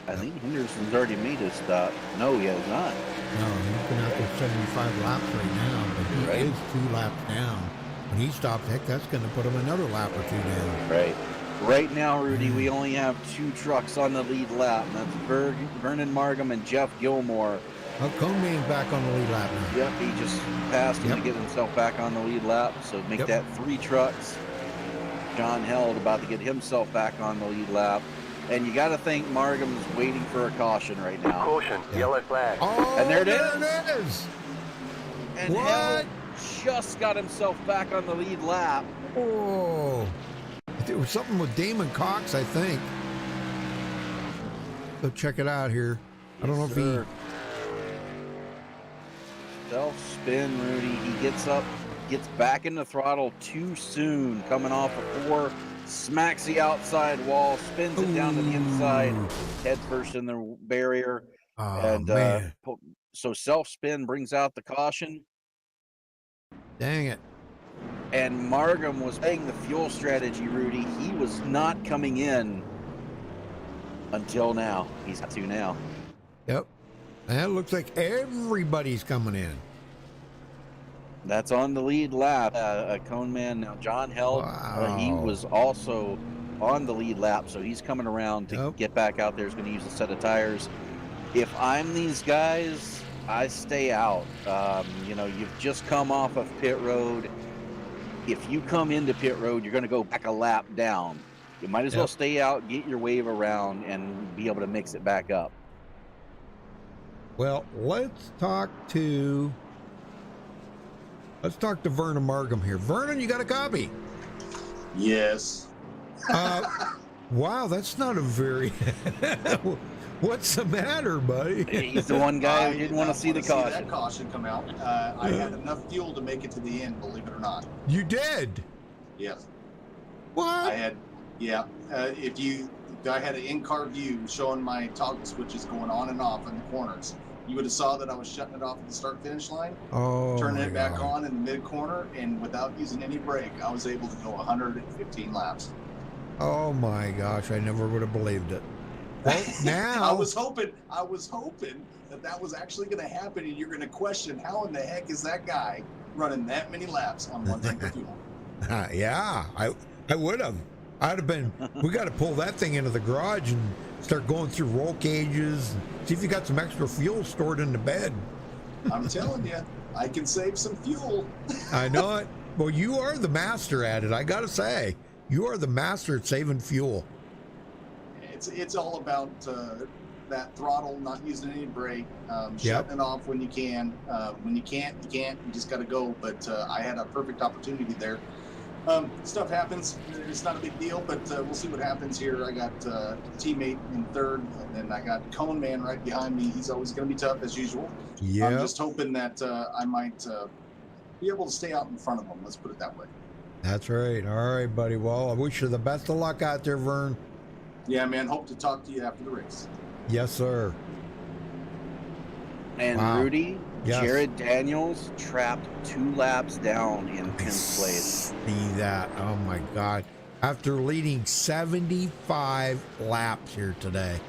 I think Henderson's already made his stop. No, he has not. No, he's been out there 75 laps right now, but he is 2 laps down. When he stops, heck, that's going to put him another lap or 2 down. Right. Right now, Rudy, we only have 2 trucks on the lead lap, and that's Vernon Markham and Jeff Gilmore. Oh, Coneman's back on the lead lap now. Yep, he just passed him to get himself back on the lead lap, so make that 3 trucks. John Held about to get himself back on the lead lap. And you got to think Margham's waiting for a caution right now. Caution, yellow flag. Oh, And there it is. And What? Held just got himself back on the lead lap. Oh, there was something with Damon Cox, I think. Go check it out here. I don't know if he... Self-spin, Rudy. He gets up, gets back in the throttle too soon, coming off a 4, smacks the outside wall, spins it down to the inside, head first in the barrier. Oh, And man. so self-spin brings out the caution. Dang it. And Markham was playing the fuel strategy, Rudy. He was not coming in until now. He's got to now. Yep. And it looks like everybody's coming in. That's on the lead lap. Coneman, now John Held, he was also on the lead lap, so he's coming around to get back out there. He's going to use a set of tires. If I'm these guys, I stay out. You've just come off of pit road. If you come into pit road, you're going to go back a lap down. You might as well stay out, get your wave around, and be able to mix it back up. Well, let's talk to Vernon Markham here. Vernon, you got a copy? Yes. Wow, that's not a very... What's the matter, buddy? He's the one guy who didn't want to see the caution. That caution come out. I had enough fuel to make it to the end, believe it or not. You did? Yes. What? I had, I had an in-car view showing my toggle switches going on and off in the corners. You would have saw that I was shutting it off at the start-finish line, turning it back on in the mid-corner, and without using any brake, I was able to go 115 laps. Oh my gosh, I never would have believed it. Well, now I was hoping that was actually going to happen, and you're going to question how in the heck is that guy running that many laps on one tank of fuel. Yeah, I would have. I'd have been. We got to pull that thing into the garage and start going through roll cages, and see if you got some extra fuel stored in the bed. I'm telling you, I can save some fuel. I know it. Well, you are the master at it. I got to say, you are the master at saving fuel. It's all about that throttle, not using any brake, shutting it off when you can. When you can't, you can't. You just got to go. But I had a perfect opportunity there. Stuff happens. It's not a big deal, but we'll see what happens here. I got a teammate in third, and then I got Cone Man right behind me. He's always going to be tough as usual. Yeah. I'm just hoping that I might be able to stay out in front of him. Let's put it that way. That's right. All right, buddy. Well, I wish you the best of luck out there, Vern. Yeah, man. Hope to talk to you after the race. Yes, sir. And Wow. Rudy, Yes. Jared Daniels trapped 2 laps down in 10th place. See that? Oh my God! After leading 75 laps here today,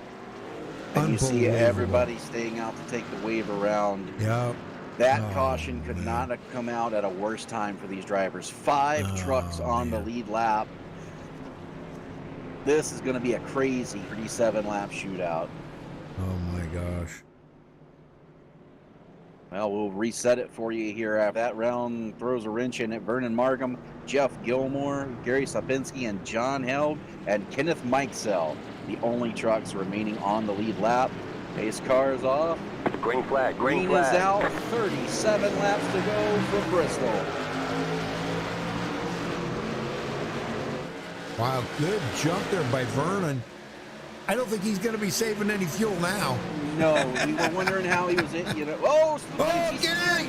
And you see Unbelievable. everybody staying out to take the wave around. Yep. That Oh, caution could man. not have come out at a worse time for these drivers. 5 Oh, trucks on the man. lead lap. This is going to be a crazy 37-lap shootout. Oh my gosh. Well, we'll reset it for you here after that round throws a wrench in it. Vernon Markham, Jeff Gilmore, Gary Sapinski, and John Held, and Kenneth Mikesell, the only trucks remaining on the lead lap. Pace car is off. Green flag, green Green is flag. out. 37 laps to go for Bristol. Wow, good jump there by Vernon. I don't think he's going to be saving any fuel now. No, we were wondering how he was in, you know. Oh, Oh, Gary!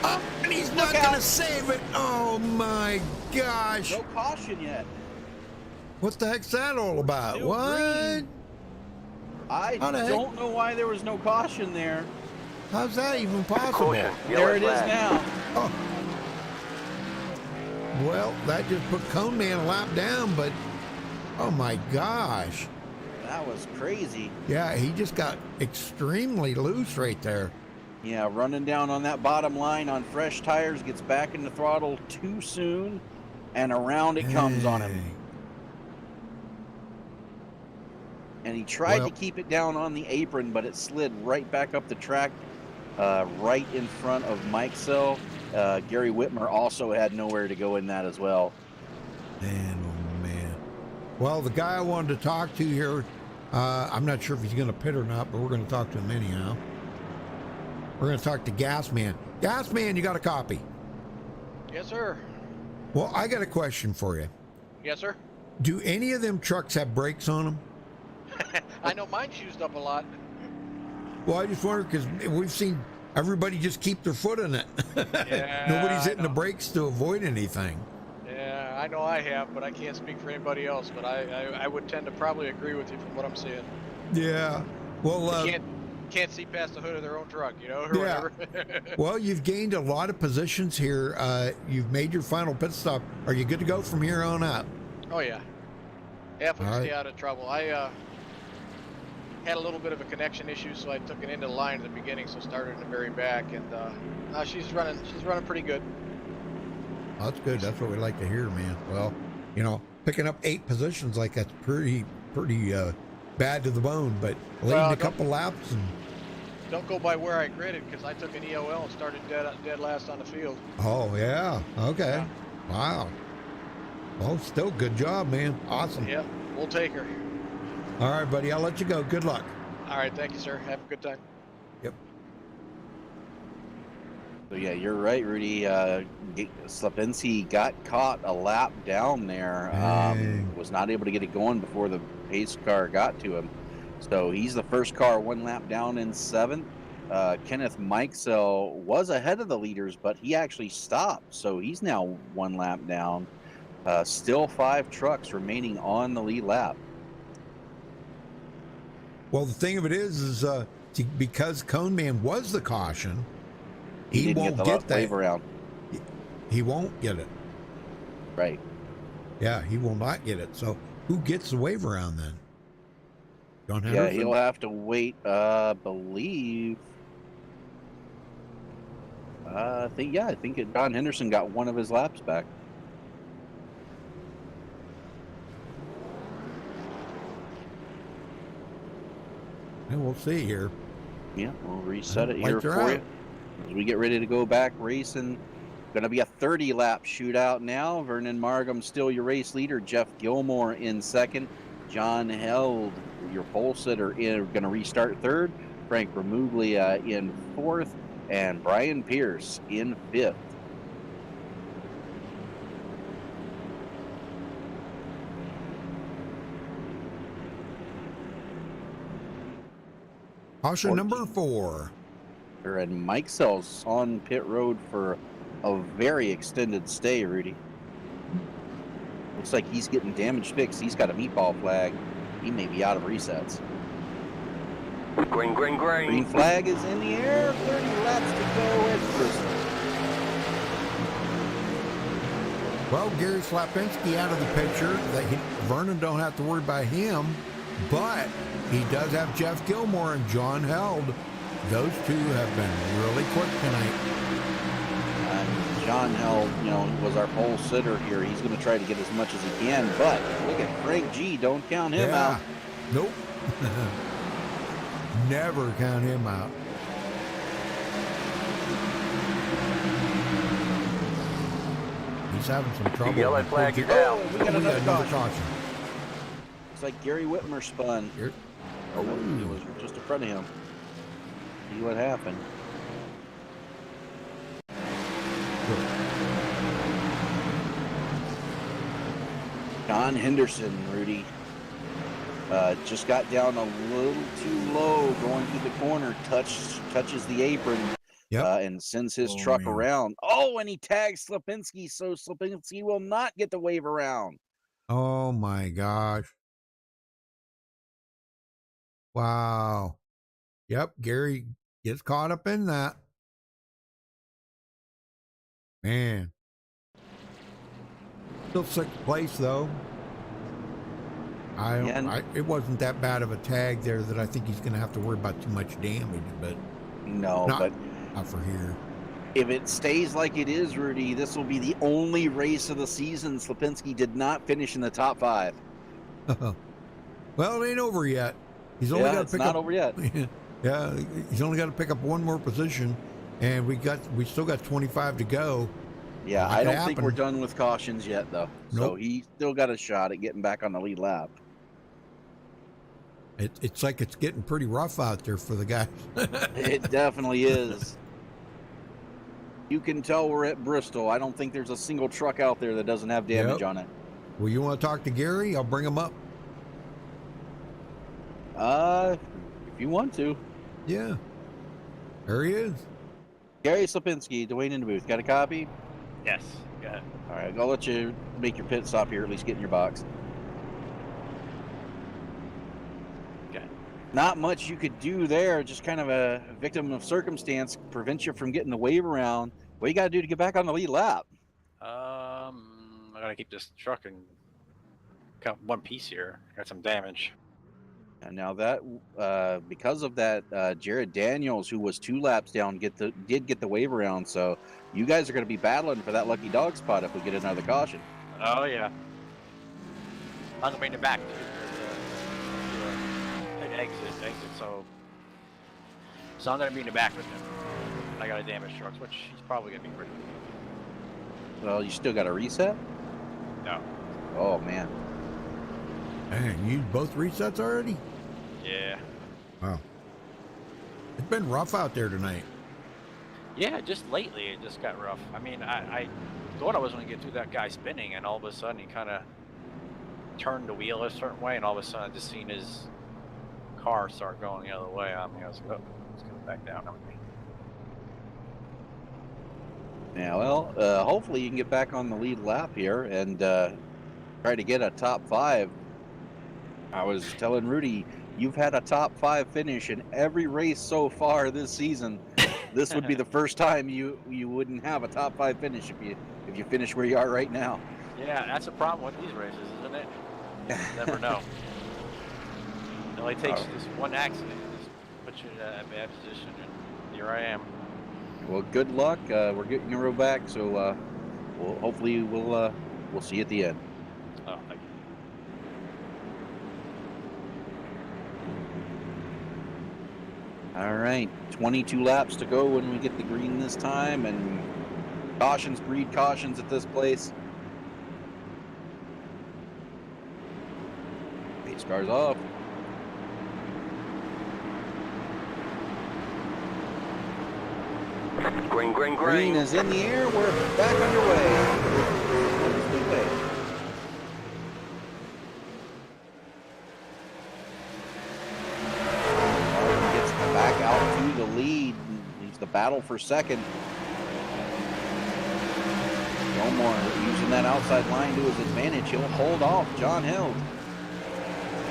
Oh, and he's not Look going to out. save it. Oh my gosh. no caution yet. What the heck's that all about? Still What? green. I How the heck? don't know why there was no caution there. How's that even possible? Caution. There Yellow it is flag. now. Oh. Well, that just put Cone Man a lap down, but oh my gosh. That was crazy. Yeah, he just got extremely loose right there. Yeah, running down on that bottom line on fresh tires, gets back in the throttle too soon, and around it comes on him. Dang. And he tried Well- to keep it down on the apron, but it slid right back up the track, right in front of Mikesell. Gary Whitmer also had nowhere to go in that as well. Man, oh man. Well, the guy I wanted to talk to here, I'm not sure if he's going to pit or not, but we're going to talk to him anyhow. We're going to talk to Gasman. Gasman, you got a copy? Yes, sir. Well, I got a question for you. Yes, sir. Do any of them trucks have brakes on them? I know mine's used up a lot. Well, I just wonder because we've seen everybody just keep their foot in it. Yeah, Nobody's I hitting the know. brakes to avoid anything. Yeah, I know I have, but I can't speak for anybody else. But I would tend to probably agree with you from what I'm seeing. Yeah. Well, They can't see past the hood of their own truck, you know, or Yeah. whatever. well, you've gained a lot of positions here. You've made your final pit stop. Are you good to go from here on out? Oh yeah. Yeah, if we All can right. stay out of trouble. I had a little bit of a connection issue, so I took it into the line at the beginning, so started in the very back, and now she's running pretty good. Well, that's good. That's what we like to hear, man. Well, you know, picking up 8 positions like that's pretty bad to the bone, but leading Well, a don't- couple laps and Don't go by where I gridded, because I took an EOL and started dead last on the field. oh yeah, okay, Yeah. wow. Well, still good job, man. Awesome. Yep, we'll take her. All right, buddy. I'll let you go. Good luck. All right, thank you, sir. Have a good time. Yep. So yeah, you're right, Rudy. Slapinski got caught a lap down there. Dang. Was not able to get it going before the pace car got to him. So he's the first car 1 lap down in 7th. Kenneth Mikesell was ahead of the leaders, but he actually stopped. So he's now 1 lap down. Still 5 trucks remaining on the lead lap. Well, the thing of it is because Cone Man was the caution, he didn't won't get the get that. wave around. He won't get it. Right. Yeah, he will not get it. So who gets the wave around then? John Yeah, Henderson? he'll have to wait. Believe. I think John Henderson got 1 of his laps back. And we'll see here. Yeah, we'll reset it here Lights are for out. you. As we get ready to go back racing, going to be a 30-lap shootout now. Vernon Markham still your race leader. Jeff Gilmore in 2nd. John Held, your pole sitter, going to restart 3rd. Frank Remuglia in 4th. And Brian Pierce in 5th. Caution number 14. 4. And Mike Sells on pit road for a very extended stay, Rudy. Looks like he's getting damage fixed. He's got a meatball flag. He may be out of resets. Green, green, green. Green flag is in the air. 30 laps to go at Bristol. Well, Gary Slapinski out of the picture. Vernon don't have to worry about him, but he does have Jeff Gilmore and John Held. Those two have been really quick tonight. John Held, was our pole sitter here. He's going to try to get as much as he can, but look at Frank G. Don't count him out. Nope. Never count him out. He's having some trouble. The yellow flag is down. We got another caution. caution. It's like Gary Whitmer spun. Here. Oh, it was just in front of him. See what happened. John Henderson, Rudy, just got down a little too low going through the corner, touches the apron, and sends his truck around. Oh, and he tags Slapinski, so Slapinski will not get the wave around. Oh, my gosh. Wow. Yep, Gary gets caught up in that. Man. Still 6th place, though. It wasn't that bad of a tag there that I think he's going to have to worry about too much damage, but not for here. If it stays like it is, Rudy, this will be the only race of the season Slapinski did not finish in the top 5. Well, it ain't over yet. He's only got to it's pick not up over yet. Yeah, he's only got to pick up one more position, and we still got 25 to go. Yeah, I don't think we're done with cautions yet, though. Nope. So he's still got a shot at getting back on the lead lap. It's like it's getting pretty rough out there for the guys. It definitely is. You can tell we're at Bristol. I don't think there's a single truck out there that doesn't have damage on it. Well, you want to talk to Gary? I'll bring him up. If you want to. Yeah. There he is. Gary Slapinski, Dwayne in the booth. Got a copy? Yes. Go ahead. All right, I'll let you make your pit stop here, at least get in your box. Okay. Not much you could do there, just kind of a victim of circumstance, prevent you from getting the wave around. What you got to do to get back on the lead lap? I gotta keep this truck in one piece here. Got some damage. And now that, because of that, Jared Daniels, who was 2 laps down, did get the wave around. So you guys are going to be battling for that lucky dog spot if we get another caution. Oh yeah. I'm gonna be in the back. Exit. So I'm gonna be in the back with him. I got a damaged truck, which he's probably gonna be pretty. Well, you still got a reset? No. Oh man. Man, you used both resets already? Yeah. Wow. It's been rough out there tonight. Yeah, just lately it just got rough. I mean, I thought I was going to get through that guy spinning, and all of a sudden he kind of turned the wheel a certain way, and all of a sudden I just seen his car start going the other way on me. I was like, oh, let's go back down on me. Yeah, well, hopefully you can get back on the lead lap here and try to get a top 5. I was telling Rudy, you've had a top 5 finish in every race so far this season. This would be the first time you wouldn't have a top 5 finish if you finish where you are right now. Yeah, that's a problem with these races, isn't it? You never know. It only takes just one accident to just put you in a bad position, and here I am. Well, good luck. We're getting your row back, so hopefully we'll see you at the end. Oh, thank you. All right, 22 laps to go when we get the green this time, and cautions breed cautions at this place. Pace cars off. Green, green, Green green. is in the air. We're back underway. Gets in the back the battle for second. Gilmore using that outside line to his advantage. He'll hold off John Held.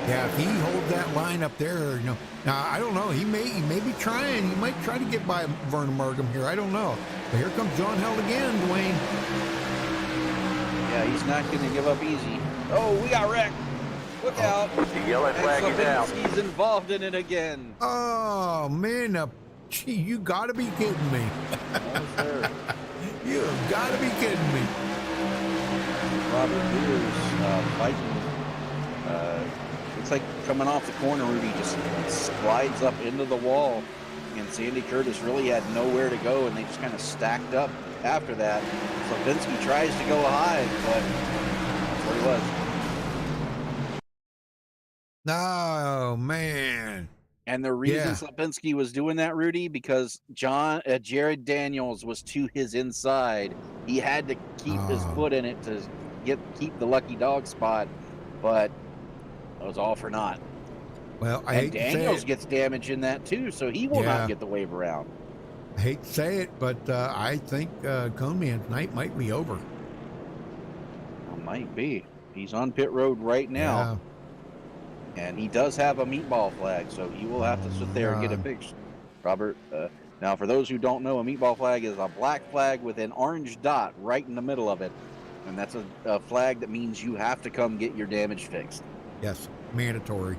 Yeah, if he holds that line up there, you know. Now I don't know. He may be trying. He might try to get by Vernon Markham here. I don't know. But here comes John Held again, Dwayne. Yeah, he's not going to give up easy. Oh, we got wrecked. Look out. The yellow flag is out. He's involved in it again. Oh, man. Gee, you got to be kidding me. No, sir. You have got to be kidding me. Robert Beers fighting. Looks like coming off the corner, Rudy just slides up into the wall. And Sandy Curtis really had nowhere to go, and they just kind of stacked up after that. Slapinski tries to go high, but that's where he was. Oh, man. And the reason Slapinski was doing that, Rudy, because Jared Daniels was to his inside. He had to keep his foot in it to keep the lucky dog spot, but it was all for naught. Well, Daniels gets damage in that too, so he will not get the wave around. I hate to say it, but I think Cone Man's night might be over. It might be. He's on pit road right now. Yeah. And he does have a meatball flag, so he will have to sit there and get it fixed. Robert, now for those who don't know, a meatball flag is a black flag with an orange dot right in the middle of it. And that's a flag that means you have to come get your damage fixed. Yes, mandatory.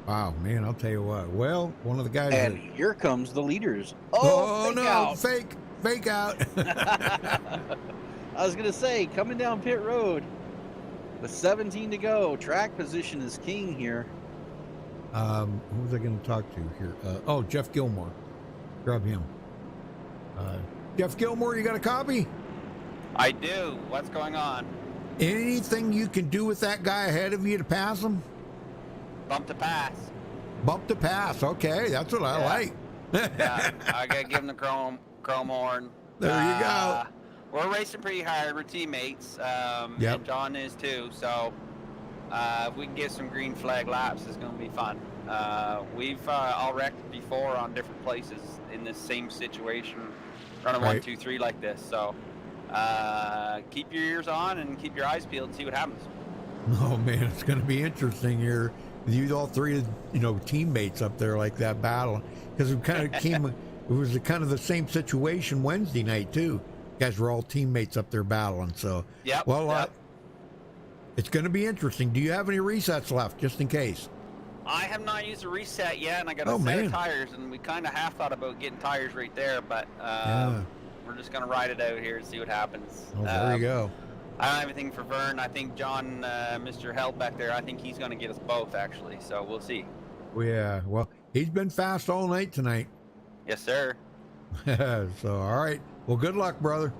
Wow, man, I'll tell you what. Well, one of the guys... And here comes the leaders. Oh, no, out. Fake out. I was going to say, coming down pit road with 17 to go. Track position is king here. Who was I going to talk to here? Jeff Gilmore. Grab him. Jeff Gilmore, you got a copy? I do. What's going on? Anything you can do with that guy ahead of you to pass him? Bump to pass. Bump to pass. Okay, that's what I like. Yeah, I gotta give him the chrome horn. There you go. We're racing pretty hard. We're teammates. And John is too. So if we can get some green flag laps, it's gonna be fun. We've all wrecked before on different places in this same situation, running 1, 2, 3 like this. So keep your ears on and keep your eyes peeled and see what happens. Oh man, it's going to be interesting here with you all three, teammates up there like that battle, because it kind of came. It was kind of the same situation Wednesday night too. You guys were all teammates up there battling. So it's going to be interesting. Do you have any resets left, just in case? I have not used a reset yet, and I got a set of tires, and we kind of half thought about getting tires right there, but we're just going to ride it out here and see what happens. Oh, there you go. I don't have anything for Vern. I think John, Mr. Held back there, I think he's going to get us both, actually, so we'll see. Yeah, well, he's been fast all night tonight. Yes, sir. So, all right. Well, good luck, brother.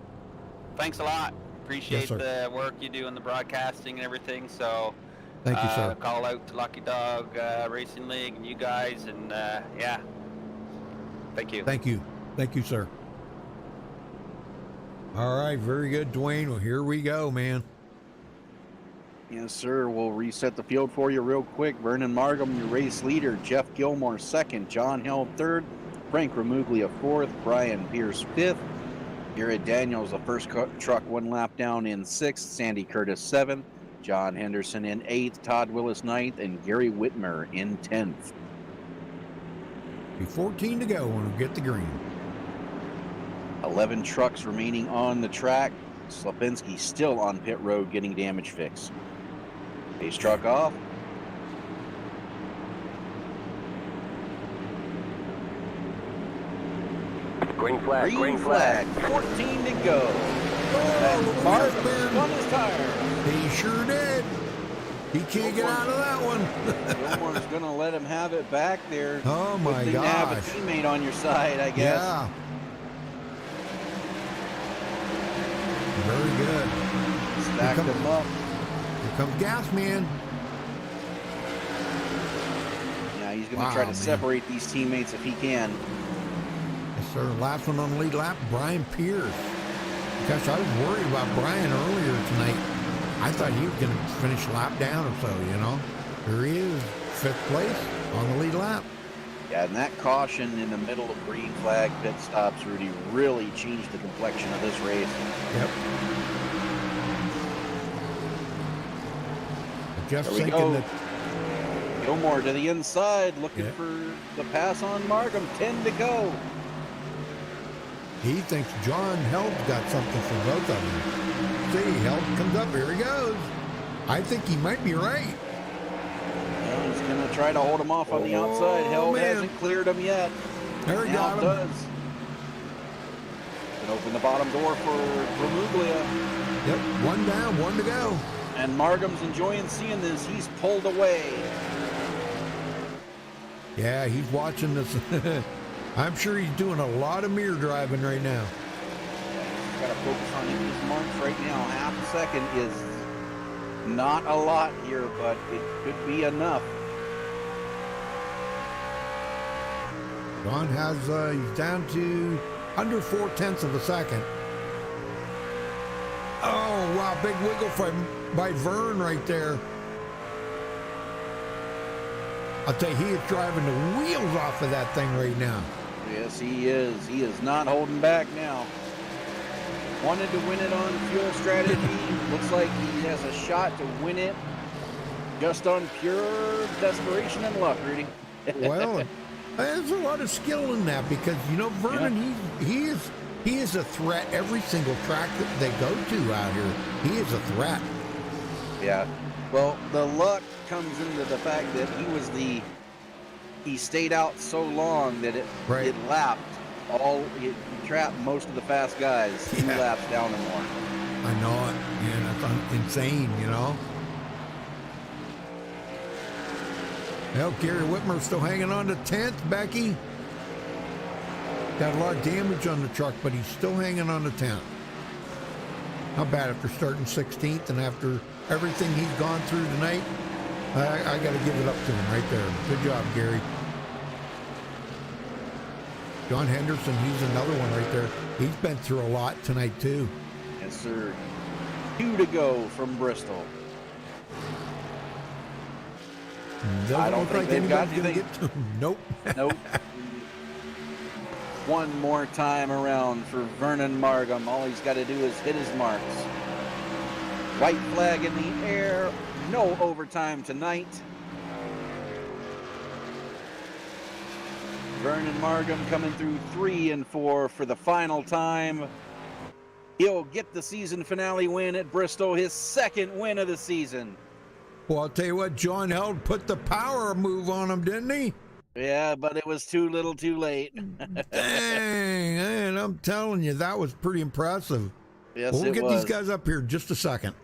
Thanks a lot. Appreciate the work you do in the broadcasting and everything, so... Thank you, sir. Call out to Lucky Dog Racing League and you guys, and thank you. Thank you. Thank you, sir. All right, very good, Dwayne. Well, here we go, man. Yes, sir. We'll reset the field for you real quick. Vernon Markham, your race leader. Jeff Gilmore, second. John Held, third. Frank Ramuglia, fourth. Brian Pierce, fifth. Jared Daniels, the first truck, one lap down in sixth. Sandy Curtis, seventh. John Henderson in 8th, Todd Willis 9th, and Gary Whitmer in 10th. Be 14 to go when we get the green. 11 trucks remaining on the track. Slapinski still on pit road getting damage fixed. Pace truck off. Green flag. Green flag. 14 to go. And Mark spun his tire. He sure did. He can't get out of that one. Gilmore's going to let him have it back there. Oh, my gosh. Have a teammate on your side, I guess. Yeah. Very good. Stacked him up. Here comes Gas Man. Yeah, he's going to try to separate these teammates if he can. Yes, sir. Last one on the lead lap, Brian Pierce. Gosh, I was worried about Brian earlier tonight. I thought he was going to finish a lap down or so, There he is, 5th place on the lead lap. Yeah, and that caution in the middle of green flag pit stops, Rudy, really changed the complexion of this race. Yep. Just there we thinking go. that Gilmore to the inside, looking Yeah. for the pass on Markham. 10 to go. he thinks John Held's got something for both of them. See, Held comes up. Here he goes. I think he might be right. Well, he's going to try to hold him off on the outside. Held man. hasn't cleared him yet. There he Now got him. does. And open the bottom door for Vermuglia. Yep, one down, one to go. And Margham's enjoying seeing this. He's pulled away. Yeah, he's watching this. I'm sure he's doing a lot of mirror driving right now. He's got to focus on his marks right now. Half a second is not a lot here, but it could be enough. John has, he's down to under 0.4 of a second. Oh, wow, big wiggle by Vern right there. I'll tell you, he is driving the wheels off of that thing right now. Yes, he is. He is not holding back now. Wanted to win it on fuel strategy. Looks like he has a shot to win it just on pure desperation and luck, Rudy. Well, there's a lot of skill in that because, you know, Vernon, he is a threat every single track that they go to out here. He is a threat. Yeah. Well, the luck comes into the fact that he stayed out so long that it lapped it trapped most of the fast guys 2 laps down or more. I know it, man. That's insane, you know. Well, Gary Whitmer's still hanging on to 10th, Becky. Got a lot of damage on the truck, but he's still hanging on to 10th. Not bad after starting 16th and after everything he's gone through tonight. I got to give it up to him right there. Good job, Gary. John Henderson, he's another one right there. He's been through a lot tonight, too. Yes, sir. 2 to go from Bristol. I don't think they've got anything. Get to him. Nope. Nope. One more time around for Vernon Markham. All he's got to do is hit his marks. White flag in the air. No overtime tonight. Vernon Markham coming through 3 and 4 for the final time. He'll get the season finale win at Bristol, his 2nd win of the season. Well, I'll tell you what, John Held put the power move on him, didn't he? Yeah, but it was too little too late. Dang, man, I'm telling you, that was pretty impressive. Yes, we'll get was. these guys up here in just a second.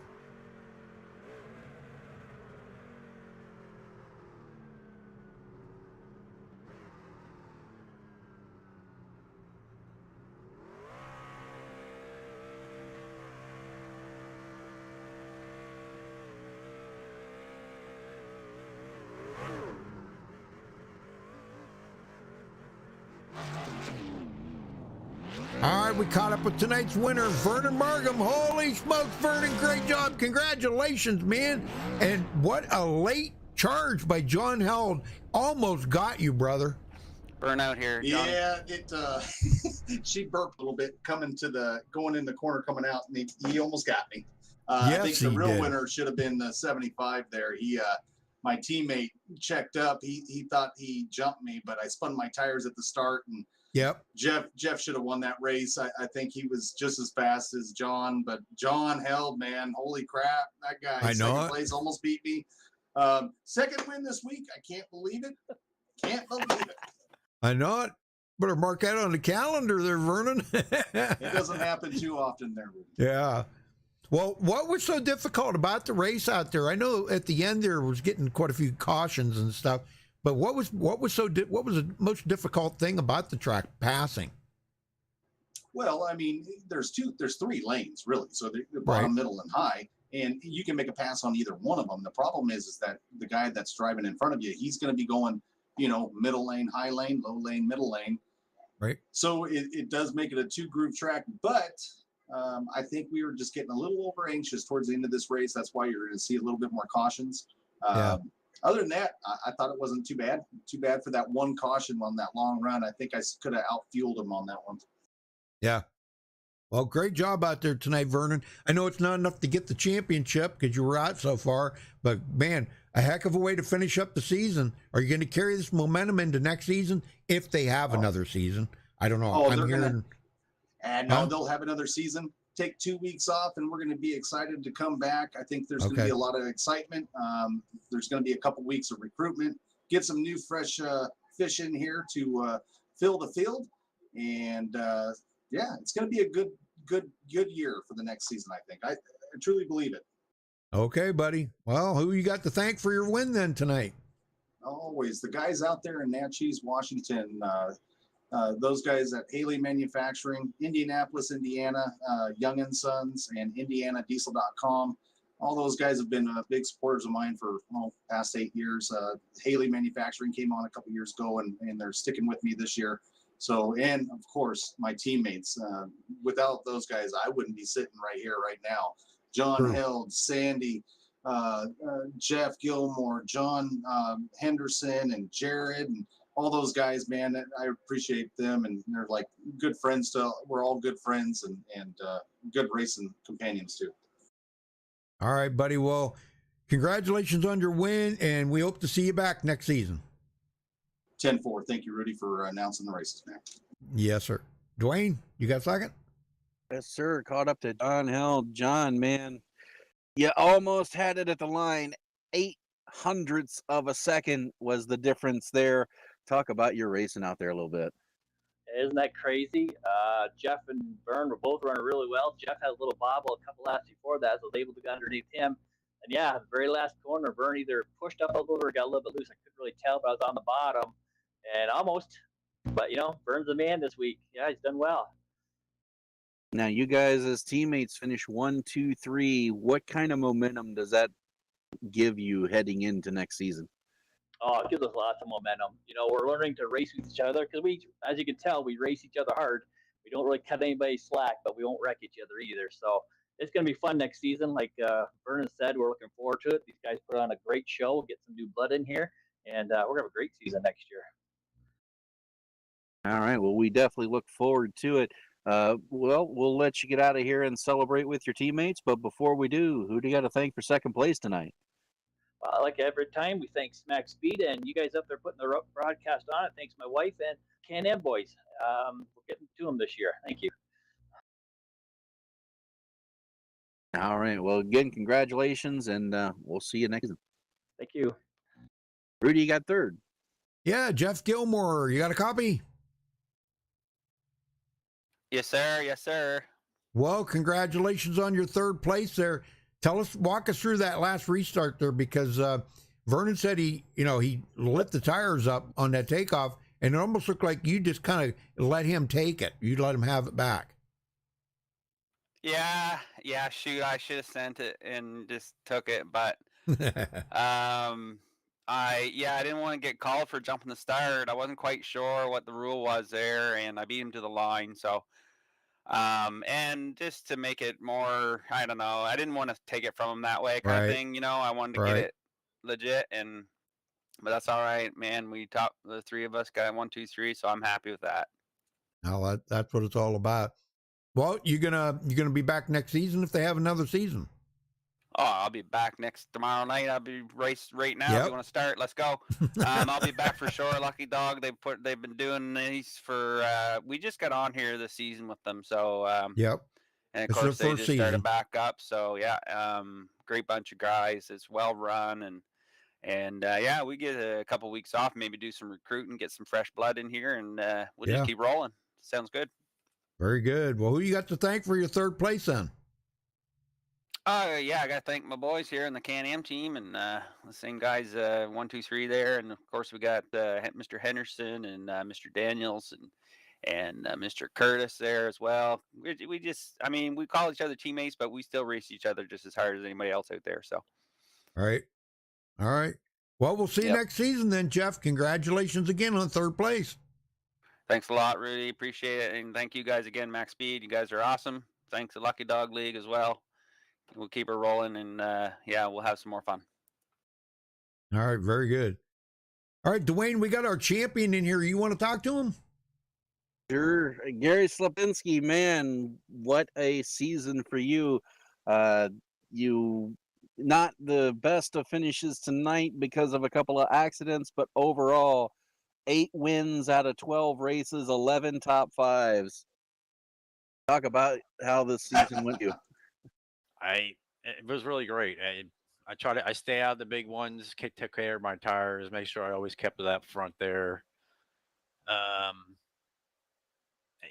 All right, we caught up with tonight's winner, Vernon Markham. Holy smokes, Vernon, great job. Congratulations, man. And what a late charge by John Held. Almost got you, brother. Burnout here, John. Yeah, it she burped a little bit going in the corner, coming out, and he almost got me. Yes, I think the he real did. winner should have been the 75 there. My teammate checked up. He thought he jumped me, but I spun my tires at the start, and Yep. Jeff should have won that race. I think he was just as fast as John, but John Held, man, holy crap, that guy. I know second it. place almost beat me. Second win this week. I can't believe it. Can't believe it. I know it. Better mark that on the calendar there, Vernon. It doesn't happen too often there, Rudy. Yeah. Well, what was so difficult about the race out there? I know at the end there was getting quite a few cautions and stuff, but what was the most difficult thing about the track passing? Well, I mean, there's 3 lanes really, so the bottom, middle, and high, and you can make a pass on either one of them. The problem is that the guy that's driving in front of you, he's going to be going, middle lane, high lane, low lane, middle lane. Right. So it does make it a 2-groove track, but I think we were just getting a little over anxious towards the end of this race. That's why you're going to see a little bit more cautions. other than that, I thought it wasn't too bad. Too bad for that one caution on that long run. I think I could have outfueled him on that one. Yeah. Well, great job out there tonight, Vernon. I know it's not enough to get the championship because you were out so far, but man, a heck of a way to finish up the season. Are you going to carry this momentum into next season if they have another season? I don't know. Oh, I'm hearing. No, they'll have another season. Take 2 weeks off, and we're going to be excited to come back. I think there's going to be a lot of excitement. There's going to be a couple weeks of recruitment. Get some new, fresh fish in here to fill the field, and yeah, it's going to be a good year for the next season. I think. I truly believe it. Okay, buddy. Well, who you got to thank for your win then tonight? Always the guys out there in Natchez, Washington. Those guys at Haley Manufacturing, Indianapolis, Indiana, Young & Sons, and IndianaDiesel.com. All those guys have been big supporters of mine for past 8 years. Haley Manufacturing came on a couple years ago, and they're sticking with me this year. So, and of course, my teammates. Without those guys, I wouldn't be sitting right here right now. John Held, Sandy, Jeff Gilmore, John Henderson, and Jared, and all those guys, man, I appreciate them, and they're like good friends. We're all good friends and good racing companions too. All right, buddy. Well, congratulations on your win, and we hope to see you back next season. 10-4. Thank you, Rudy, for announcing the races, man. Yes, sir. Dwayne, you got a second? Yes, sir. Caught up to John Held. John, man, you almost had it at the line. 0.08 of a second was the difference there. Talk about your racing out there a little bit. Isn't that crazy? Jeff and Vern were both running really well. Jeff had a little bobble a couple laps before that, so I was able to get underneath him. And yeah, the very last corner, Vern either pushed up a little or got a little bit loose. I couldn't really tell, but I was on the bottom and almost. But, Vern's the man this week. Yeah, he's done well. Now, you guys as teammates finish 1, 2, 3. What kind of momentum does that give you heading into next season? Oh, it gives us lots of momentum. We're learning to race with each other because we, as you can tell, we race each other hard. We don't really cut anybody slack, but we won't wreck each other either. So it's going to be fun next season. Like Vernon said, we're looking forward to it. These guys put on a great show. We'll get some new blood in here, and we're going to have a great season next year. All right. Well, we definitely look forward to it. We'll let you get out of here and celebrate with your teammates. But before we do, who do you got to thank for second place tonight? Like every time, we thank Smack Speed and you guys up there putting the broadcast on it. Thanks my wife and Can-Am boys. We're getting to them this year. Thank you. All right. Well, again, congratulations, and we'll see you next season. Thank you. Rudy, you got third. Yeah, Jeff Gilmore. You got a copy? Yes, sir. Yes, sir. Well, congratulations on your third place there. Walk us through that last restart there, because Vernon said he lit the tires up on that takeoff, and it almost looked like you just kind of let him take it. You let him have it back. Yeah. Shoot, I should have sent it and just took it, but I didn't want to get called for jumping the start. I wasn't quite sure what the rule was there, and I beat him to the line. So. And just to make it more, I don't know, I didn't want to take it from him that way kind of thing, I wanted to get it legit, but that's all right, man. The three of us got 1, 2, 3, so I'm happy with that. Now that's what it's all about. Well, you're gonna be back next season if they have another season. Oh, I'll be back tomorrow night. I'll be raced right now. If you want to start, let's go. I'll be back for sure. Lucky Dog. They've been doing these for. We just got on here this season with them, so. Yep. And of course they just started back up. So yeah, great bunch of guys. It's well run, and we get a couple weeks off. Maybe do some recruiting, get some fresh blood in here, and we'll just keep rolling. Sounds good. Very good. Well, who you got to thank for your third place then? I got to thank my boys here in the Can-Am team, and the same guys, 1, 2, 3 there, and of course we got Mr. Henderson and Mr. Daniels and Mr. Curtis there as well. We call each other teammates, but we still race each other just as hard as anybody else out there. So, all right. Well, we'll see you next season then, Jeff. Congratulations again on third place. Thanks a lot, Rudy. Appreciate it, and thank you guys again, Max Speed. You guys are awesome. Thanks to Lucky Dog League as well. We'll keep her rolling, and we'll have some more fun. All right, very good. All right, Dwayne, we got our champion in here. You want to talk to him? Sure. Gary Slapinski, man, what a season for you. You not the best of finishes tonight because of a couple of accidents, but overall, 8 wins out of 12 races, 11 top fives. Talk about how this season went you. It was really great. I stay out of the big ones, take care of my tires, make sure I always kept it up front there.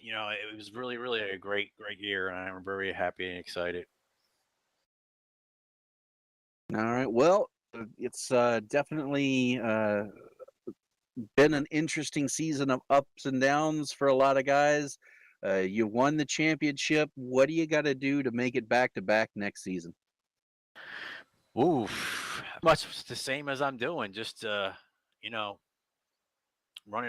It was really, really a great year, and I'm very happy and excited. All right. Well, it's definitely been an interesting season of ups and downs for a lot of guys. You won the championship. What do you got to do to make it back to back next season? Oof, much the same as I'm doing. Just running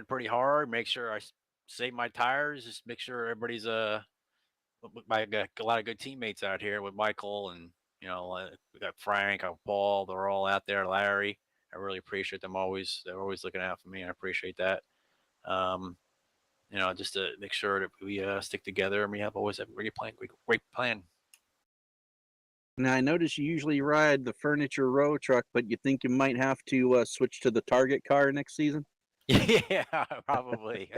pretty hard. Make sure I save my tires. Just make sure everybody's I got a lot of good teammates out here with Michael, and we got Frank, Paul. They're all out there. Larry, I really appreciate them always. They're always looking out for me. I appreciate that. Just to make sure that we stick together and we always have a great plan. Now, I notice you usually ride the furniture row truck, but you think you might have to switch to the Target car next season? Yeah, probably.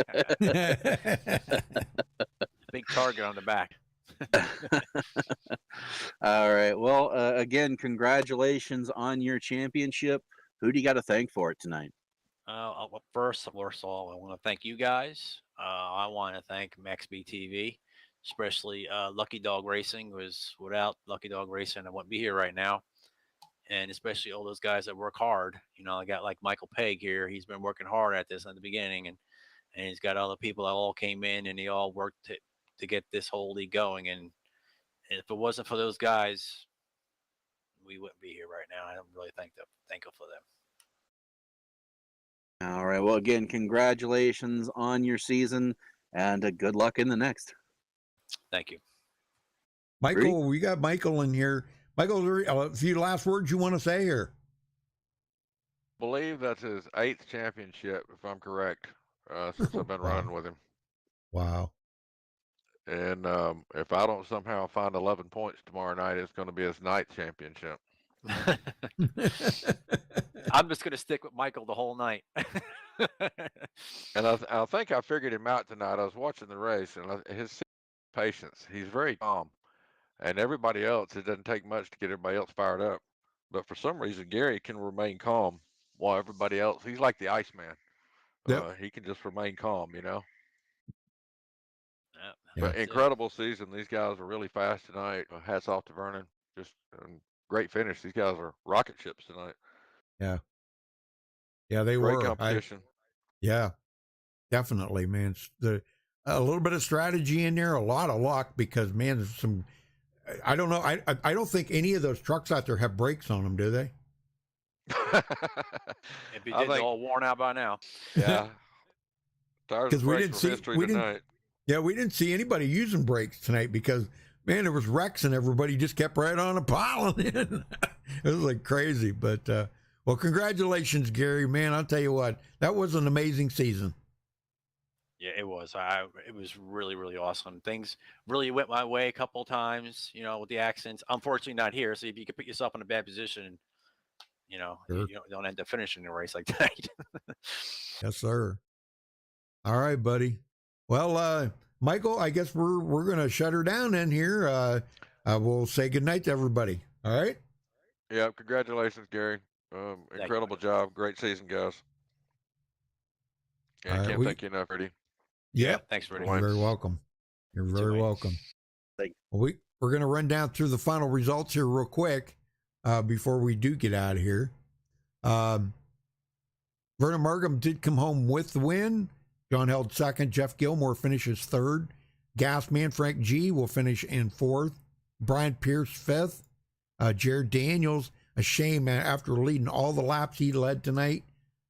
Big target on the back. All right. Well, again, congratulations on your championship. Who do you got to thank for it tonight? First of all, I want to thank you guys. I want to thank MaxspeedTV, especially Lucky Dog Racing. Without Lucky Dog Racing, I wouldn't be here right now. And especially all those guys that work hard. I got like Michael Pegg here. He's been working hard at this at the beginning, and he's got other people that all came in and they all worked to get this whole league going. And if it wasn't for those guys, we wouldn't be here right now. I'm really thankful for them. All right. Well, again, congratulations on your season, and good luck in the next. Thank you. Michael, we got Michael in here. Michael, a few last words you want to say here? I believe that's his 8th championship, if I'm correct, since I've been running with him. Wow. And if I don't somehow find 11 points tomorrow night, it's going to be his 9th championship. I'm just going to stick with Michael the whole night. And I think I figured him out tonight. I was watching the race, and his patience, he's very calm. And everybody else, it doesn't take much to get everybody else fired up. But for some reason, Gary can remain calm while everybody else, he's like the Iceman. Yep. He can just remain calm, Yep. But incredible season. These guys are really fast tonight. Hats off to Vernon. Just great finish. These guys are rocket ships tonight. Yeah. Yeah, they great were. Competition. Yeah, definitely, man. A little bit of strategy in there, a lot of luck, because, man, there's some, I don't know. I don't think any of those trucks out there have brakes on them, do they? If you did, they're all worn out by now. Yeah. Because we didn't see anybody using brakes tonight, because, man, there was wrecks and everybody just kept right on and piling in. It was like crazy. But well, congratulations, Gary. Man, I'll tell you what, that was an amazing season. Yeah, it was. It was really, really awesome. Things really went my way a couple of times, with the accidents. Unfortunately, not here. So if you could put yourself in a bad position, sure. You don't end up finishing the race like that. Yes, sir. All right, buddy. Well, Michael, I guess we're gonna shut her down in here. We'll say goodnight to everybody. All right. Yeah. Congratulations, Gary. Incredible job. Great season, guys. Yeah, I can't thank you enough, Freddie. Yeah. Thanks, Freddie. You're very welcome. You're very welcome. Well, we're going to run down through the final results here real quick before we do get out of here. Vernon Markham did come home with the win. John held second. Jeff Gilmore finishes third. Gasman Frank G will finish in fourth. Brian Pierce fifth. Jared Daniels, a shame after leading all the laps he led tonight.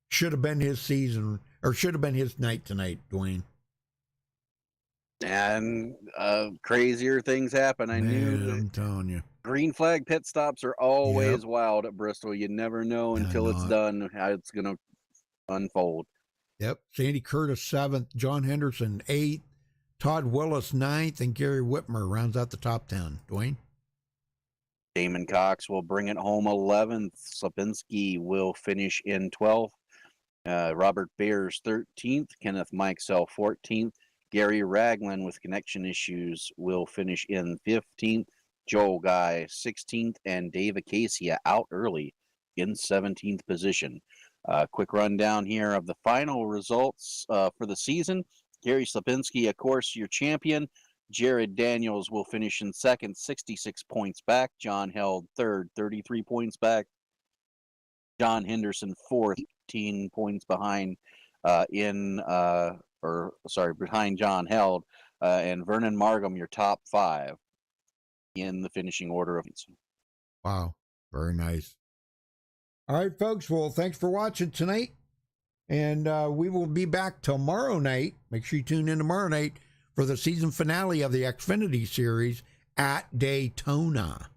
Should have been his season, or should have been his night tonight, Dwayne. And crazier things happen. I knew Man, I'm telling you. green flag pit stops are always wild at Bristol. You never know until it's done how it's going to unfold. Yep. Sandy Curtis 7th, John Henderson 8th, Todd Willis 9th, and Gary Whitmer rounds out the top 10. Dwayne? Damon Cox will bring it home 11th. Slapinski will finish in 12th. Robert Bears 13th. Kenneth Mikesell 14th. Gary Ragland with connection issues will finish in 15th. Joel Guy 16th. And Dave Acacia out early in 17th position. Quick rundown here of the final results for the season. Gary Slapinski, of course, your champion. Jared Daniels will finish in second, 66 points back. John Held third, 33 points back. John Henderson fourth, 18 points behind behind John Held. And Vernon Margam, your top 5 in the finishing order of it. Wow. Very nice. All right, folks. Well, thanks for watching tonight. And we will be back tomorrow night. Make sure you tune in tomorrow night for the season finale of the Xfinity Series at Daytona.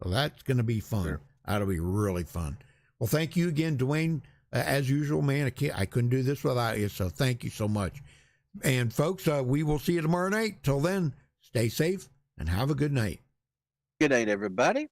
So that's going to be fun. Sure. That'll be really fun. Well, thank you again, Dwayne. As usual, man, I couldn't do this without you, so thank you so much. And, folks, we will see you tomorrow night. Till then, stay safe and have a good night. Good night, everybody.